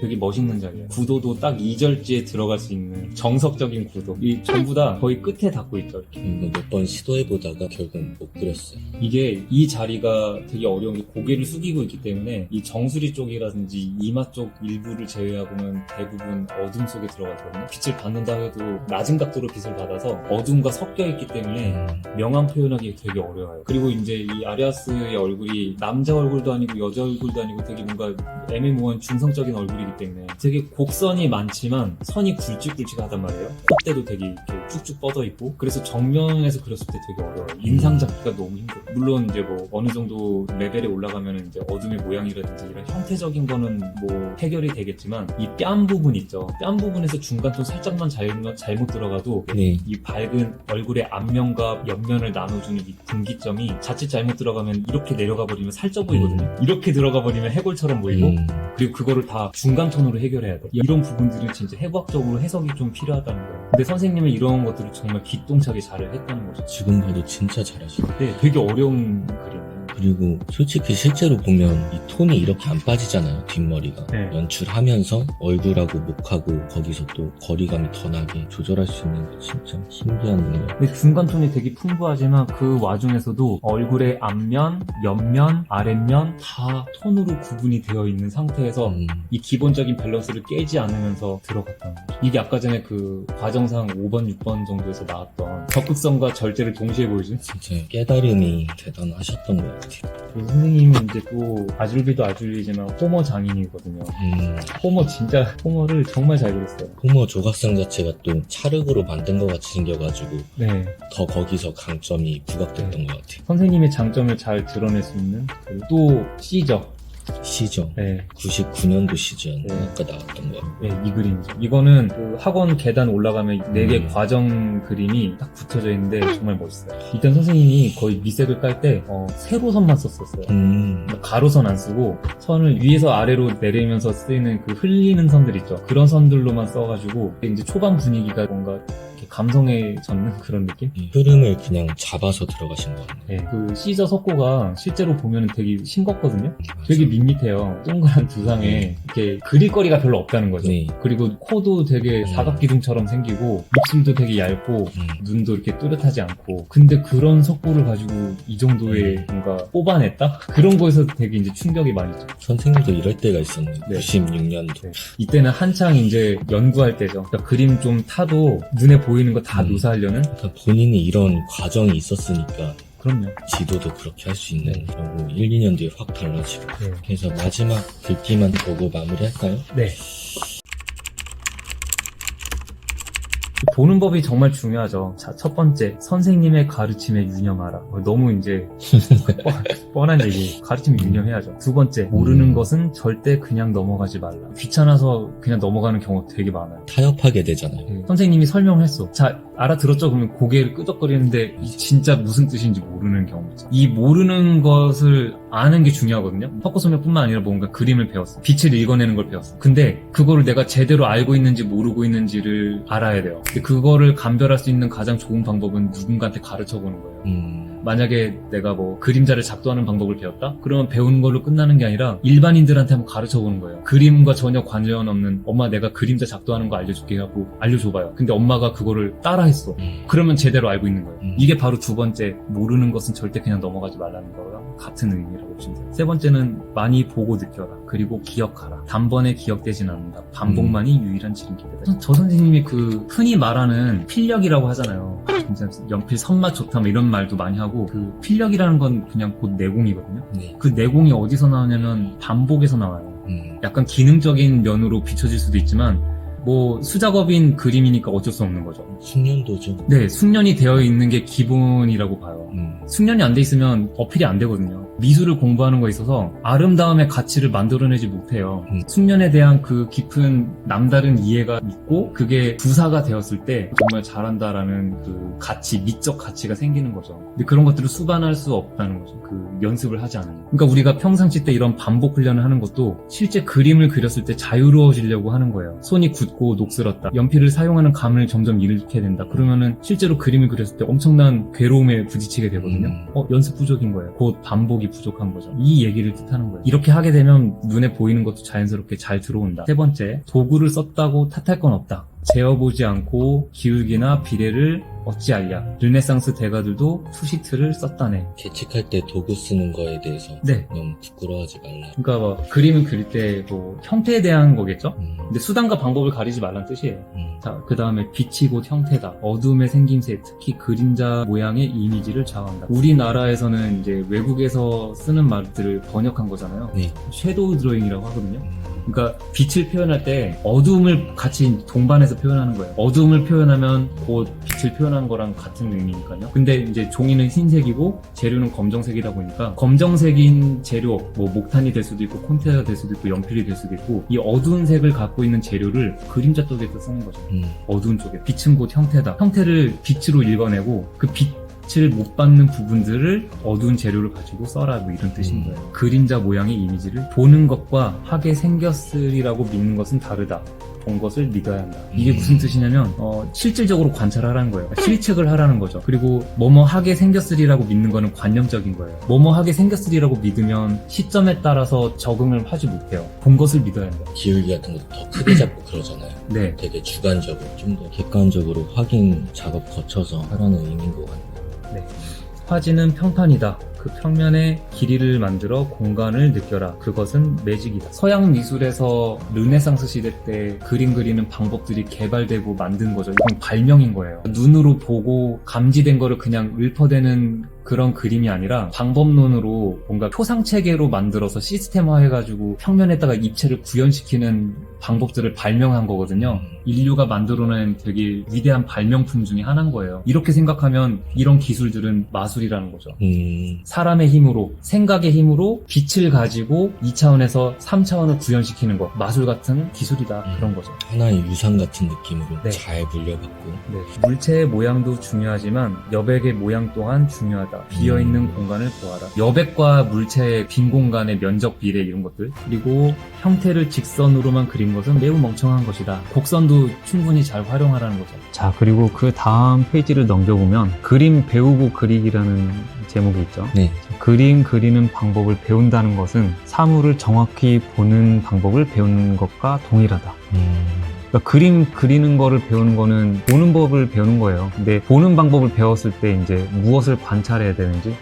되게 멋있는 자리예요. 구도도 딱 2절지에 들어갈 수 있는 정석적인 구도. 이 전부 다 거의 끝에 닿고 있죠. 이렇게. 몇 번 시도해보다가 결국 못 그렸어요. 이게 이 자리가 되게 어려운 게 고개를 숙이고 있기 때문에 이 정수리 쪽이라든지 이마 쪽 일부를 제외하고는 대부분 어둠 속에 들어가거든요. 빛을 받는다 해도 낮은 각도로 빛을 받아서 어둠과 섞여 있기 때문에 명암 표현하기 되게 어려워요. 그리고 이제 이 아리아스의 얼굴이 남자 얼굴도 아니고 여자 얼굴도 아니고 되게 뭔가 애매모호한 중성적인 얼굴이기 때문에 되게 곡선이 많지만 선이 굵직굵직하단 말이에요. 콧대도 되게 이렇게 쭉쭉 뻗어 있고 그래서 정면에서 그렸을 때 되게 어려워요. 인상 잡기가 너무 힘들어요. 물론 이제 뭐 어느 정도 레벨에 올라가면 이제 어둠의 모양이라든지 이런 형태적인 거는 뭐 해결이 되겠지만 이 뺨 부분 있죠. 뺨 부분에서 중간톤 살짝만 잘못 들어가도 네. 이 밝은 얼굴의 앞면과 옆면을 나눠주는 이 분기점이 자칫 잘못 들어가면 이렇게 내려가 버리면 살쪄 보이거든요. 이렇게 들어가 버리면 해골처럼 보이고 그리고 그거를 다 중간 톤으로 해결해야 돼. 이런 부분들은 진짜 해부학적으로 해석이 좀 필요하다는 거예요. 근데 선생님은 이런 것들을 정말 기똥차게 잘 했다는 거죠. 지금 봐도 진짜 잘하시고. 네, 되게 어려운 그림이에요. 그리고 솔직히 실제로 보면 이 톤이 이렇게 안 빠지잖아요. 뒷머리가. 네. 연출하면서 얼굴하고 목하고 거기서 또 거리감이 더 나게 조절할 수 있는 게 진짜 신기한 능력. 근데 중간 톤이 되게 풍부하지만 그 와중에서도 얼굴의 앞면, 옆면, 아랫면 다 톤으로 구분이 되어 있는 상태에서 이 기본적인 밸런스를 깨지 않으면서 들어갔다는 거죠. 이게 아까 전에 그 과정상 5번, 6번 정도에서 나왔던 적극성과 절제를 동시에 보여준 진짜 깨달음이 대단하셨던 것 같아요. 그리고 선생님은 이제 또 아줄비도 아줄비지만 호머 장인이거든요. 호머를 정말 잘 그렸어요. 호머 조각상 자체가 또 찰흙으로 만든 것 같이 생겨가지고 네. 더 거기서 강점이 부각됐던 것 같아요. 선생님의 장점을 잘 드러낼 수 있는 그리고 또 C죠. 시죠. 네. 99년도 시즌 네. 아까 나왔던 거. 네, 이 그림이죠. 이거는 그 학원 계단 올라가면 4개 과정 그림이 딱 붙여져 있는데 정말 멋있어요. 이때 선생님이 거의 미색을 깔 때 세로선만 썼었어요. 가로선 안 쓰고 선을 위에서 아래로 내리면서 쓰이는 그 흘리는 선들 있죠. 그런 선들로만 써가지고 이제 초반 분위기가 뭔가 이렇게 감성에 젖는 그런 느낌? 이 흐름을 그냥 잡아서 들어가신 것 같네요. 네, 그 시저 석고가 실제로 보면 되게 싱겁거든요. 되게 밋밋해요. 동그란 두상에 이렇게 그릴 거리가 별로 없다는 거죠. 네. 그리고 코도 되게 사각기둥처럼 생기고 입술도 되게 얇고 눈도 이렇게 뚜렷하지 않고 근데 그런 석고를 가지고 이 정도의 뭔가 뽑아냈다? 그런 거에서 되게 이제 충격이 많이 있죠. 선생님도 이럴 때가 있었네요. 네. 96년도. 네. 이때는 한창 이제 연구할 때죠. 그러니까 그림 좀 타도 눈에 보이는 거 다 묘사하려는 그러니까 본인이 이런 과정이 있었으니까 그럼요. 지도도 그렇게 할 수 있는 그리고 1, 2년 뒤에 확 달라지고 네. 그래서 마지막 글귀만 보고 마무리할까요? 네. 보는 법이 정말 중요하죠. 자, 첫 번째, 선생님의 가르침에 유념하라. 너무 이제 뻔한 얘기. 가르침에 유념해야죠. 두 번째, 모르는 것은 절대 그냥 넘어가지 말라. 귀찮아서 그냥 넘어가는 경우가 되게 많아요. 타협하게 되잖아요. 선생님이 설명했어. 자, 알아들었죠? 그러면 고개를 끄덕거리는데 이 진짜 무슨 뜻인지 모르는 경우 있죠. 이 모르는 것을 아는 게 중요하거든요. 헛고소명뿐만 아니라 뭔가 그림을 배웠어. 빛을 읽어내는 걸 배웠어. 근데 그거를 내가 제대로 알고 있는지 모르고 있는지를 알아야 돼요. 근데 그거를 감별할 수 있는 가장 좋은 방법은 누군가한테 가르쳐보는 거예요. 만약에 내가 뭐 그림자를 작도하는 방법을 배웠다? 그러면 배우는 걸로 끝나는 게 아니라 일반인들한테 한번 가르쳐보는 거예요. 그림과 전혀 관련 없는 엄마 내가 그림자 작도하는 거 알려줄게 하고 알려줘봐요. 근데 엄마가 그거를 따라했어. 그러면 제대로 알고 있는 거예요. 이게 바로 두 번째, 모르는 것은 절대 그냥 넘어가지 말라는 거랑 같은 의미라고 보시면 돼요. 세 번째는 많이 보고 느껴라. 그리고 기억하라. 단번에 기억되진 않는다. 반복만이 유일한 지름길이다. 저 선생님이 그 흔히 말하는 필력이라고 하잖아요. 진짜 연필 선맛 좋다 뭐 이런 말도 많이 하고 그 필력이라는 건 그냥 곧 내공이거든요. 네. 그 내공이 어디서 나오냐면 반복에서 나와요. 약간 기능적인 면으로 비춰질 수도 있지만 뭐 수작업인 그림이니까 어쩔 수 없는 거죠. 숙련도죠. 네, 숙련이 되어 있는 게 기본이라고 봐요. 숙련이 안 돼 있으면 어필이 안 되거든요. 미술을 공부하는 거에 있어서 아름다움의 가치를 만들어내지 못해요. 숙련에 대한 그 깊은 남다른 이해가 있고 그게 부사가 되었을 때 정말 잘한다라는 그 가치, 미적 가치가 생기는 거죠. 근데 그런 것들을 수반할 수 없다는 거죠. 그 연습을 하지 않으면. 그러니까 우리가 평상시 때 이런 반복 훈련을 하는 것도 실제 그림을 그렸을 때 자유로워지려고 하는 거예요. 손이 굳고 녹슬었다. 연필을 사용하는 감을 점점 잃게 된다. 그러면은 실제로 그림을 그렸을 때 엄청난 괴로움에 부딪히게 되거든요. 연습 부족인 거예요. 곧 반복이 부족한 거죠. 이 얘기를 뜻하는 거예요. 이렇게 하게 되면 눈에 보이는 것도 자연스럽게 잘 들어온다. 세 번째, 도구를 썼다고 탓할 건 없다. 재어보지 않고 기울기나 비례를 어찌 알랴. 르네상스 대가들도 투시트를 썼다네. 계측할 때 도구 쓰는 거에 대해서 네. 너무 부끄러워하지 말라. 그러니까 뭐 그림을 그릴 때 뭐 형태에 대한 거겠죠? 근데 수단과 방법을 가리지 말라는 뜻이에요. 자, 그 다음에 빛이 곧 형태다. 어둠의 생김새, 특히 그림자 모양의 이미지를 좌우한다. 우리나라에서는 이제 외국에서 쓰는 말들을 번역한 거잖아요. 네. 섀도우 드로잉이라고 하거든요. 그러니까 빛을 표현할 때 어두움을 같이 동반해서 표현하는 거예요. 어두움을 표현하면 곧 빛을 표현한 거랑 같은 의미니까요. 근데 이제 종이는 흰색이고 재료는 검정색이다 보니까 검정색인 재료, 뭐 목탄이 될 수도 있고 콘테가 될 수도 있고 연필이 될 수도 있고 이 어두운 색을 갖고 있는 재료를 그림자 쪽에서 쓰는 거죠. 어두운 쪽에. 빛은 곧 형태다. 형태를 빛으로 읽어내고 그 빛을 못 받는 부분들을 어두운 재료를 가지고 써라 뭐 이런 뜻인 거예요. 그림자 모양의 이미지를 보는 것과 하게 생겼으리라고 믿는 것은 다르다. 본 것을 믿어야 한다. 이게 무슨 뜻이냐면 실질적으로 관찰하라는 거예요. 실측을 하라는 거죠. 그리고 뭐뭐 하게 생겼으리라고 믿는 거는 관념적인 거예요. 뭐뭐 하게 생겼으리라고 믿으면 시점에 따라서 적응을 하지 못해요. 본 것을 믿어야 한다. 기울기 같은 것도 더 크게 잡고 그러잖아요. 네. 되게 주관적으로 좀 더 객관적으로 확인 작업 거쳐서 하라는 의미인 것 같네요. 네. 화지는 평판이다. 그 평면에 길이를 만들어 공간을 느껴라. 그것은 매직이다. 서양 미술에서 르네상스 시대 때 그림 그리는 방법들이 개발되고 만든 거죠. 이건 발명인 거예요. 눈으로 보고 감지된 거를 그냥 읊어대는 그런 그림이 아니라 방법론으로 뭔가 표상체계로 만들어서 시스템화해가지고 평면에다가 입체를 구현시키는 방법들을 발명한 거거든요. 인류가 만들어낸 되게 위대한 발명품 중에 하나인 거예요. 이렇게 생각하면 이런 기술들은 마술이라는 거죠. 사람의 힘으로, 생각의 힘으로 빛을 가지고 2차원에서 3차원을 구현시키는 것. 마술 같은 기술이다. 그런 거죠. 하나의 유산 같은 느낌으로 네. 잘 물려받고. 네. 물체의 모양도 중요하지만 여백의 모양 또한 중요하다. 비어있는 공간을 보아라. 여백과 물체의 빈 공간의 면적 비례 이런 것들. 그리고 형태를 직선으로만 그린 것은 매우 멍청한 것이다. 곡선도 충분히 잘 활용하라는 거죠. 자, 그리고 그 다음 페이지를 넘겨보면 그림 배우고 그리기라는 제목이 있죠. 네. 그림 그리는 방법을 배운다는 것은 사물을 정확히 보는 방법을 배우는 것과 동일하다. 그러니까 그림 그리는 거를 배우는 거는 보는 법을 배우는 거예요. 근데 보는 방법을 배웠을 때 이제 무엇을 관찰해야 되는지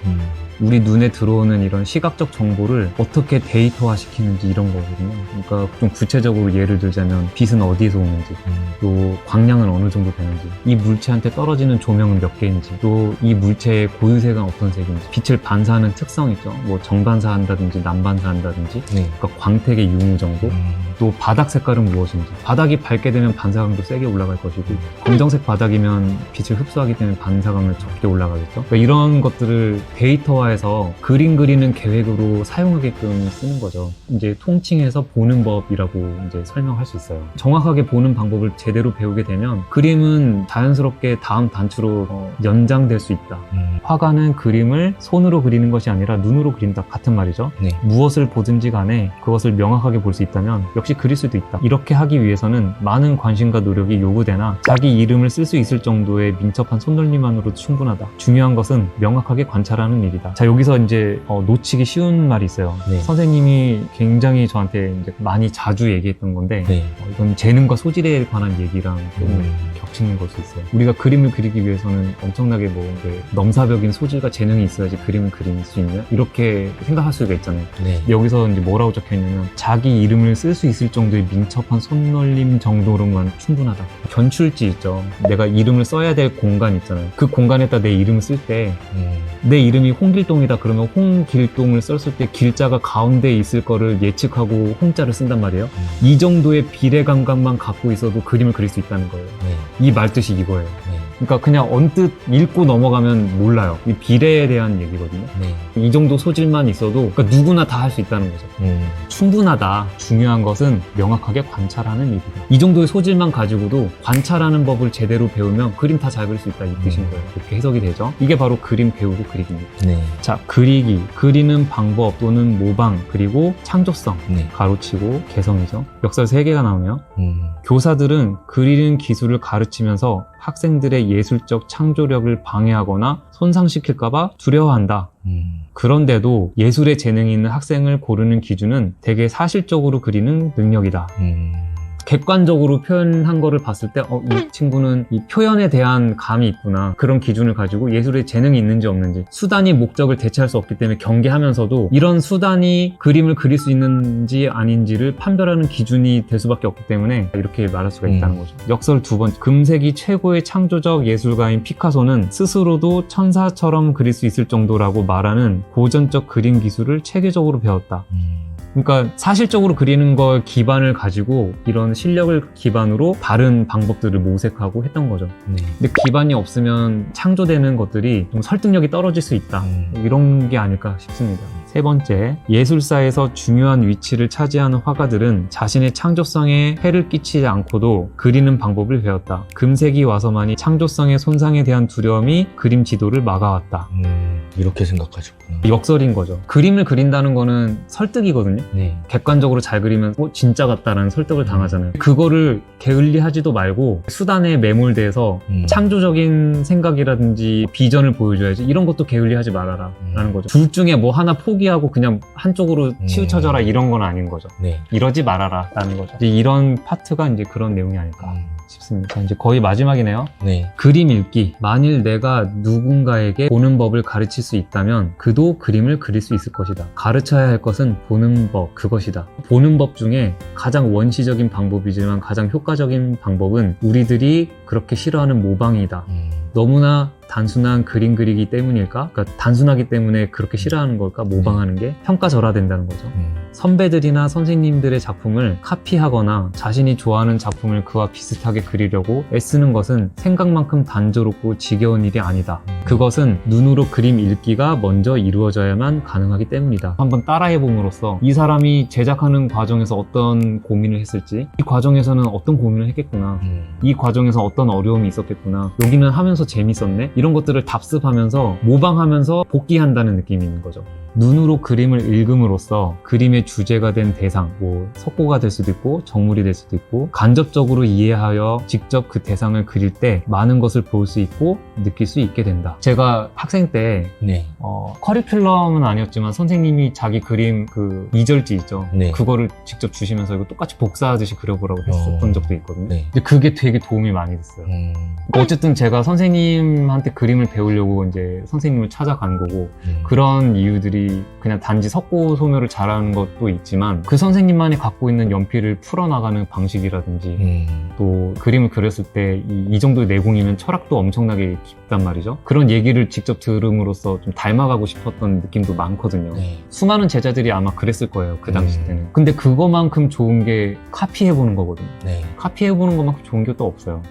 우리 눈에 들어오는 이런 시각적 정보를 어떻게 데이터화 시키는지 이런 거거든요. 그러니까 좀 구체적으로 예를 들자면 빛은 어디에서 오는지, 또 광량은 어느 정도 되는지, 이 물체한테 떨어지는 조명은 몇 개인지, 또 이 물체의 고유색은 어떤 색인지, 빛을 반사하는 특성 있죠. 뭐 정반사한다든지 남반사한다든지, 그러니까 광택의 유무 정도, 또 바닥 색깔은 무엇인지, 바닥이 밝게 되면 반사광도 세게 올라갈 것이고, 검정색 바닥이면 빛을 흡수하기 때문에 반사광을 적게 올라가겠죠. 그러니까 이런 것들을 데이터화해서 그림 그리는 계획으로 사용하게끔 쓰는 거죠. 이제 통칭해서 보는 법이라고 이제 설명할 수 있어요. 정확하게 보는 방법을 제대로 배우게 되면 그림은 자연스럽게 다음 단추로 연장될 수 있다. 화가는 그림을 손으로 그리는 것이 아니라 눈으로 그린다. 같은 말이죠. 무엇을 보든지 간에 그것을 명확하게 볼 수 있다면 역시 그릴 수도 있다. 이렇게 하기 위해서는 많은 관심과 노력이 요구되나 자기 이름을 쓸 수 있을 정도의 민첩한 손놀림만으로도 충분하다. 중요한 것은 명확하게 관찰하는 일이다. 자, 여기서 이제 놓치기 쉬운 말이 있어요. 선생님이 굉장히 저한테 이제 많이 자주 얘기했던 건데 이건 재능과 소질에 관한 얘기랑 좀 겹치는 걸 수 있어요. 우리가 그림을 그리기 위해서는 엄청나게 뭐 넘사벽인 소질과 재능이 있어야지 그림을 그릴 수 있냐? 이렇게 생각할 수가 있잖아요. 여기서 이제 뭐라고 적혀있냐면 자기 이름을 쓸 수 있을 정도의 민첩한 손놀림 정도로만 충분하다. 견출지 있죠. 내가 이름을 써야 될 공간 있잖아요. 그 공간에다 내 이름을 쓸 때 내 이름이 홍길동이다 그러면 홍길동을 썼을 때 길자가 가운데에 있을 거를 예측하고 홍자를 쓴단 말이에요. 이 정도의 비례 감각만 갖고 있어도 그림을 그릴 수 있다는 거예요. 이 말뜻이 이거예요. 그러니까 그냥 언뜻 읽고 넘어가면 몰라요. 이 비례에 대한 얘기거든요. 이 정도 소질만 있어도 그러니까 누구나 다 할 수 있다는 거죠. 충분하다. 중요한 것은 명확하게 관찰하는 일이다. 이 정도의 소질만 가지고도 관찰하는 법을 제대로 배우면 그림 다 잘 그릴 수 있다 이 뜻인 거예요. 이렇게 해석이 되죠. 이게 바로 그림 배우고 그리기입니다. 자, 그리기, 그리는 방법 또는 모방, 그리고 창조성, 가로치고 개성이죠. 역설 3개가 나오네요. 교사들은 그리는 기술을 가르치면서 학생들의 예술적 창조력을 방해하거나 손상시킬까봐 두려워한다. 그런데도 예술에 재능이 있는 학생을 고르는 기준은 대개 사실적으로 그리는 능력이다. 객관적으로 표현한 거를 봤을 때 이 친구는 이 표현에 대한 감이 있구나. 그런 기준을 가지고 예술에 재능이 있는지 없는지, 수단이 목적을 대체할 수 없기 때문에 경계하면서도 이런 수단이 그림을 그릴 수 있는지 아닌지를 판별하는 기준이 될 수밖에 없기 때문에 이렇게 말할 수가 있다는 거죠. 역설 2번째, 금세기 최고의 창조적 예술가인 피카소는 스스로도 천사처럼 그릴 수 있을 정도라고 말하는 고전적 그림 기술을 체계적으로 배웠다. 그러니까 사실적으로 그리는 걸 기반을 가지고 이런 실력을 기반으로 다른 방법들을 모색하고 했던 거죠. 근데 기반이 없으면 창조되는 것들이 좀 설득력이 떨어질 수 있다. 이런 게 아닐까 싶습니다. 3번째, 예술사에서 중요한 위치를 차지하는 화가들은 자신의 창조성에 해를 끼치지 않고도 그리는 방법을 배웠다. 금세기 와서만이 창조성의 손상에 대한 두려움이 그림 지도를 막아왔다. 이렇게 생각하셨구나. 역설인 거죠. 그림을 그린다는 거는 설득이거든요. 객관적으로 잘 그리면 진짜 같다라는 설득을 당하잖아요. 그거를 게을리하지도 말고 수단에 매몰돼서 창조적인 생각이라든지 비전을 보여줘야지, 이런 것도 게을리하지 말아라 라는 거죠. 둘 중에 뭐 하나 포기하고 그냥 한쪽으로 치우쳐져라 이런 건 아닌 거죠. 이러지 말아라 라는 거죠. 이제 이런 파트가 이제 그런 내용이 아닐까 싶습니다. 자, 이제 거의 마지막이네요. 그림 읽기. 만일 내가 누군가에게 보는 법을 가르칠 수 있다면 그도 그림을 그릴 수 있을 것이다. 가르쳐야 할 것은 보는 법, 그것이다. 보는 법 중에 가장 원시적인 방법이지만 가장 효과적인 방법은 우리들이 그렇게 싫어하는 모방이다. 너무나 단순한 그림 그리기 때문일까? 그러니까 단순하기 때문에 그렇게 싫어하는 걸까? 모방하는 게 평가절하된다는 거죠. 선배들이나 선생님들의 작품을 카피하거나 자신이 좋아하는 작품을 그와 비슷하게 그리려고 애쓰는 것은 생각만큼 단조롭고 지겨운 일이 아니다. 그것은 눈으로 그림 읽기가 먼저 이루어져야만 가능하기 때문이다. 한번 따라해봄으로써 이 사람이 제작하는 과정에서 어떤 고민을 했을지, 이 과정에서는 어떤 고민을 했겠구나, 이 과정에서 어떤 어려움이 있었겠구나, 여기는 하면서 재밌었네, 이런 것들을 답습하면서 모방하면서 복기한다는 느낌이 있는 거죠. 눈으로 그림을 읽음으로써 그림의 주제가 된 대상, 뭐 석고가 될 수도 있고 정물이 될 수도 있고 간접적으로 이해하여 직접 그 대상을 그릴 때 많은 것을 볼 수 있고 느낄 수 있게 된다. 제가 학생 때 네. 커리큘럼은 아니었지만 선생님이 자기 그림 그 이절지 있죠. 네. 그거를 직접 주시면서 이거 똑같이 복사하듯이 그려보라고 했었던 적도 있거든요. 네. 근데 그게 되게 도움이 많이 됐어요. 어쨌든 제가 선생님한테 그림을 배우려고 이제 선생님을 찾아간 거고 그런 이유들이 그냥 단지 석고 소묘를 잘하는 것도 있지만 그 선생님만이 갖고 있는 연필을 풀어나가는 방식이라든지 또 그림을 그렸을 때 이 정도의 내공이면 철학도 엄청나게 깊단 말이죠. 그런 얘기를 직접 들음으로써 좀 닮아가고 싶었던 느낌도 많거든요. 네. 수많은 제자들이 아마 그랬을 거예요. 그 당시 때는. 근데 그거만큼 좋은 게 카피해보는 거거든요. 네. 카피해보는 것만큼 좋은 게 또 없어요.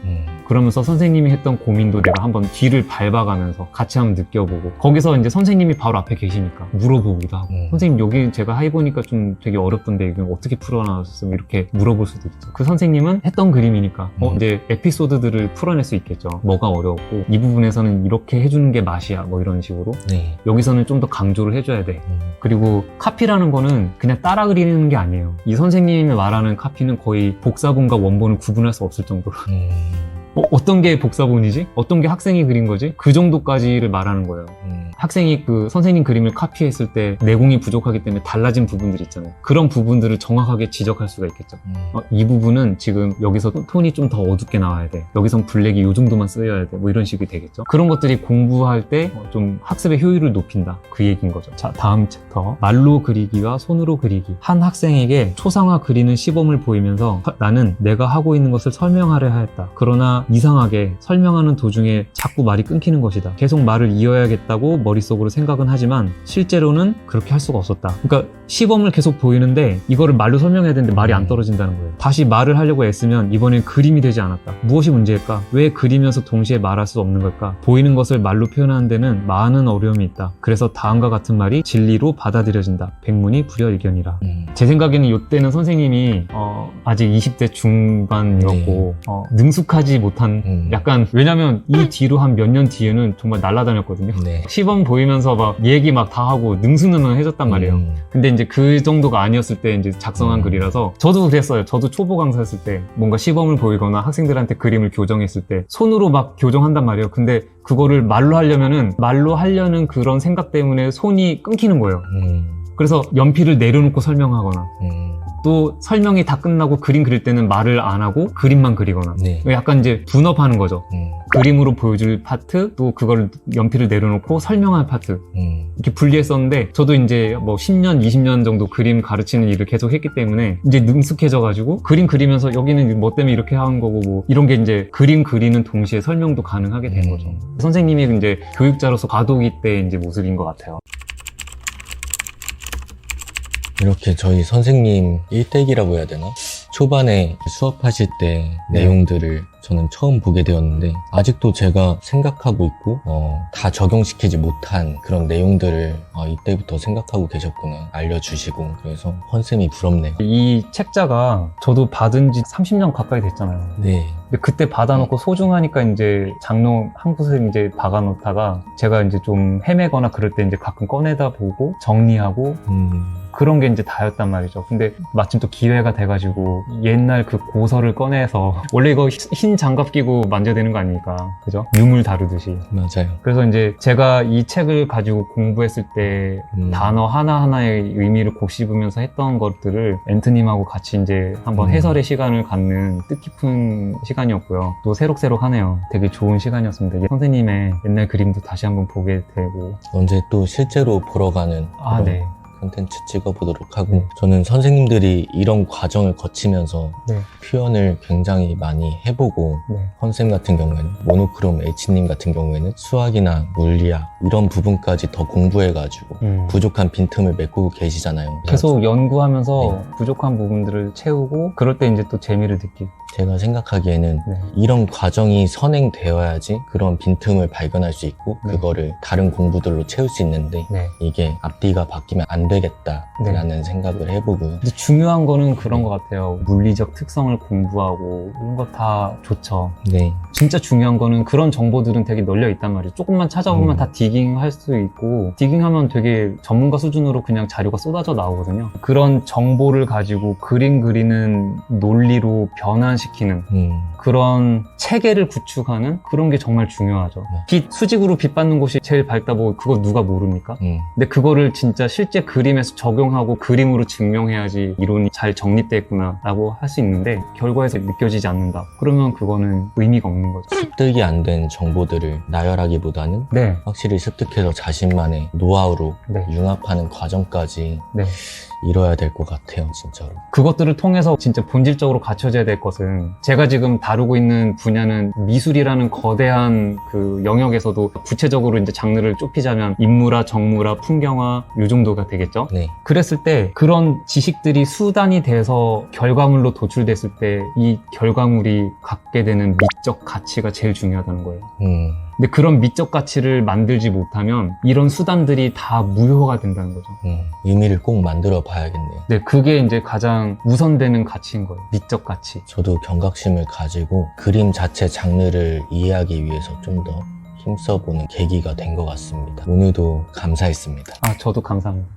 그러면서 선생님이 했던 고민도 내가 한번 뒤를 밟아가면서 같이 한번 느껴보고 거기서 이제 선생님이 바로 앞에 계시니까 물어보기도 하고 선생님 여기 제가 해보니까 좀 되게 어렵던데 이건 어떻게 풀어나왔어요? 이렇게 물어볼 수도 있죠. 그 선생님은 했던 그림이니까 이제 에피소드들을 풀어낼 수 있겠죠. 뭐가 어려웠고 이 부분에서는 이렇게 해주는 게 맛이야 뭐 이런 식으로 네. 여기서는 좀 더 강조를 해줘야 돼. 그리고 카피라는 거는 그냥 따라 그리는 게 아니에요. 이 선생님이 말하는 카피는 거의 복사본과 원본을 구분할 수 없을 정도로 어떤 게 복사본이지? 어떤 게 학생이 그린 거지? 그 정도까지를 말하는 거예요. 학생이 그 선생님 그림을 카피했을 때 내공이 부족하기 때문에 달라진 부분들이 있잖아요. 그런 부분들을 정확하게 지적할 수가 있겠죠. 이 부분은 지금 여기서 톤이 좀 더 어둡게 나와야 돼. 여기선 블랙이 요 정도만 쓰여야 돼. 뭐 이런 식이 되겠죠. 그런 것들이 공부할 때 좀 학습의 효율을 높인다. 그 얘기인 거죠. 자, 다음 챕터. 말로 그리기와 손으로 그리기. 한 학생에게 초상화 그리는 시범을 보이면서 나는 내가 하고 있는 것을 설명하려 하였다. 그러나 이상하게 설명하는 도중에 자꾸 말이 끊기는 것이다. 계속 말을 이어야겠다고 머릿속으로 생각은 하지만 실제로는 그렇게 할 수가 없었다. 그러니까 시범을 계속 보이는데 이거를 말로 설명해야 되는데 말이 안 떨어진다는 거예요. 다시 말을 하려고 애쓰면 이번엔 그림이 되지 않았다. 무엇이 문제일까? 왜 그리면서 동시에 말할 수 없는 걸까? 보이는 것을 말로 표현하는 데는 많은 어려움이 있다. 그래서 다음과 같은 말이 진리로 받아들여진다. 백문이 불여일견이라. 제 생각에는 이때는 선생님이 아직 20대 중반이었고 능숙하지 못한 약간 왜냐면 이 뒤로 한 몇 년 뒤에는 정말 날아다녔거든요. 네. 시범 보이면서 막 얘기 막 다 하고 능수능란해졌단 말이에요. 근데 이제 그 정도가 아니었을 때 이제 작성한 글이라서 저도 그랬어요. 저도 초보 강사였을 때 뭔가 시범을 보이거나 학생들한테 그림을 교정했을 때 손으로 막 교정한단 말이에요. 근데 그거를 말로 하려는 그런 생각 때문에 손이 끊기는 거예요. 그래서 연필을 내려놓고 설명하거나 또 설명이 다 끝나고 그림 그릴 때는 말을 안 하고 그림만 그리거나 네. 약간 이제 분업하는 거죠. 그림으로 보여줄 파트 또 그걸 연필을 내려놓고 설명할 파트 이렇게 분리했었는데 저도 이제 뭐 10년 20년 정도 그림 가르치는 일을 계속 했기 때문에 이제 능숙해져 가지고 그림 그리면서 여기는 뭐 때문에 이렇게 한 거고 뭐 이런 게 이제 그림 그리는 동시에 설명도 가능하게 된 거죠. 선생님이 이제 교육자로서 과도기 때 이제 모습인 것 같아요. 이렇게 저희 선생님 일대기라고 해야 되나? 초반에 수업하실 때 내용들을 저는 처음 보게 되었는데 아직도 제가 생각하고 있고 다 적용시키지 못한 그런 내용들을 이때부터 생각하고 계셨구나 알려주시고 그래서 헌쌤이 부럽네요. 이 책자가 저도 받은 지 30년 가까이 됐잖아요. 네. 근데 그때 받아놓고 소중하니까 이제 장롱 한 곳에 이제 박아놓다가 제가 이제 좀 헤매거나 그럴 때 이제 가끔 꺼내다 보고 정리하고 그런 게 이제 다였단 말이죠. 근데 마침 또 기회가 돼가지고 옛날 그 고서를 꺼내서 원래 이거 흰 장갑 끼고 만져야 되는 거 아닙니까? 그죠? 유물 다루듯이. 맞아요. 그래서 이제 제가 이 책을 가지고 공부했을 때 단어 하나하나의 의미를 곱씹으면서 했던 것들을 앤트님하고 같이 이제 한번 해설의 시간을 갖는 뜻깊은 시간이었고요. 또 새록새록하네요. 되게 좋은 시간이었습니다. 선생님의 옛날 그림도 다시 한번 보게 되고 언제 또 실제로 보러 가는 네. 콘텐츠 찍어보도록 하고 저는 선생님들이 이런 과정을 거치면서 네. 표현을 굉장히 많이 해보고 헌쌤 같은 경우에는 모노크롬 H님 같은 경우에는 수학이나 물리학 이런 부분까지 더 공부해가지고 부족한 빈틈을 메꾸고 계시잖아요. 계속 연구하면서 부족한 부분들을 채우고 그럴 때 이제 또 재미를 느끼고 제가 생각하기에는 네. 이런 과정이 선행되어야지 그런 빈틈을 발견할 수 있고 네. 그거를 다른 공부들로 채울 수 있는데 네. 이게 앞뒤가 바뀌면 안 되겠다라는 생각을 해보고요. 근데 중요한 거는 그런 것 같아요. 물리적 특성을 공부하고 이런 거 다 좋죠. 네. 진짜 중요한 거는 그런 정보들은 되게 널려 있단 말이에요. 조금만 찾아보면 다 디깅할 수 있고 디깅하면 되게 전문가 수준으로 그냥 자료가 쏟아져 나오거든요. 그런 정보를 가지고 그림 그리는 논리로 변환시키는 그런 체계를 구축하는 그런 게 정말 중요하죠. 빛, 수직으로 빛 받는 곳이 제일 밝다 뭐 그거 누가 모릅니까? 근데 그거를 진짜 실제 그림에서 적용하고 그림으로 증명해야지 이론이 잘 정립됐구나 라고 할 수 있는데 결과에서 느껴지지 않는다. 그러면 그거는 의미가 없는 거죠. 습득이 안 된 정보들을 나열하기보다는 네. 확실히 습득해서 자신만의 노하우로 네. 융합하는 과정까지 네. 이뤄야 될 것 같아요, 진짜로. 그것들을 통해서 진짜 본질적으로 갖춰져야 될 것은 제가 지금 다루고 있는 분야는 미술이라는 거대한 그 영역에서도 구체적으로 이제 장르를 좁히자면 인물화, 정물화, 풍경화 요 정도가 되겠죠. 네. 그랬을 때 그런 지식들이 수단이 돼서 결과물로 도출됐을 때 이 결과물이 갖게 되는 미적 가치가 제일 중요하다는 거예요. 근데 그런 미적 가치를 만들지 못하면 이런 수단들이 다 무효가 된다는 거죠. 의미를 꼭 만들어 봐야겠네요. 네, 그게 이제 가장 우선되는 가치인 거예요. 미적 가치. 저도 경각심을 가지고 그림 자체 장르를 이해하기 위해서 좀 더 힘써보는 계기가 된 것 같습니다. 오늘도 감사했습니다. 아, 저도 감사합니다.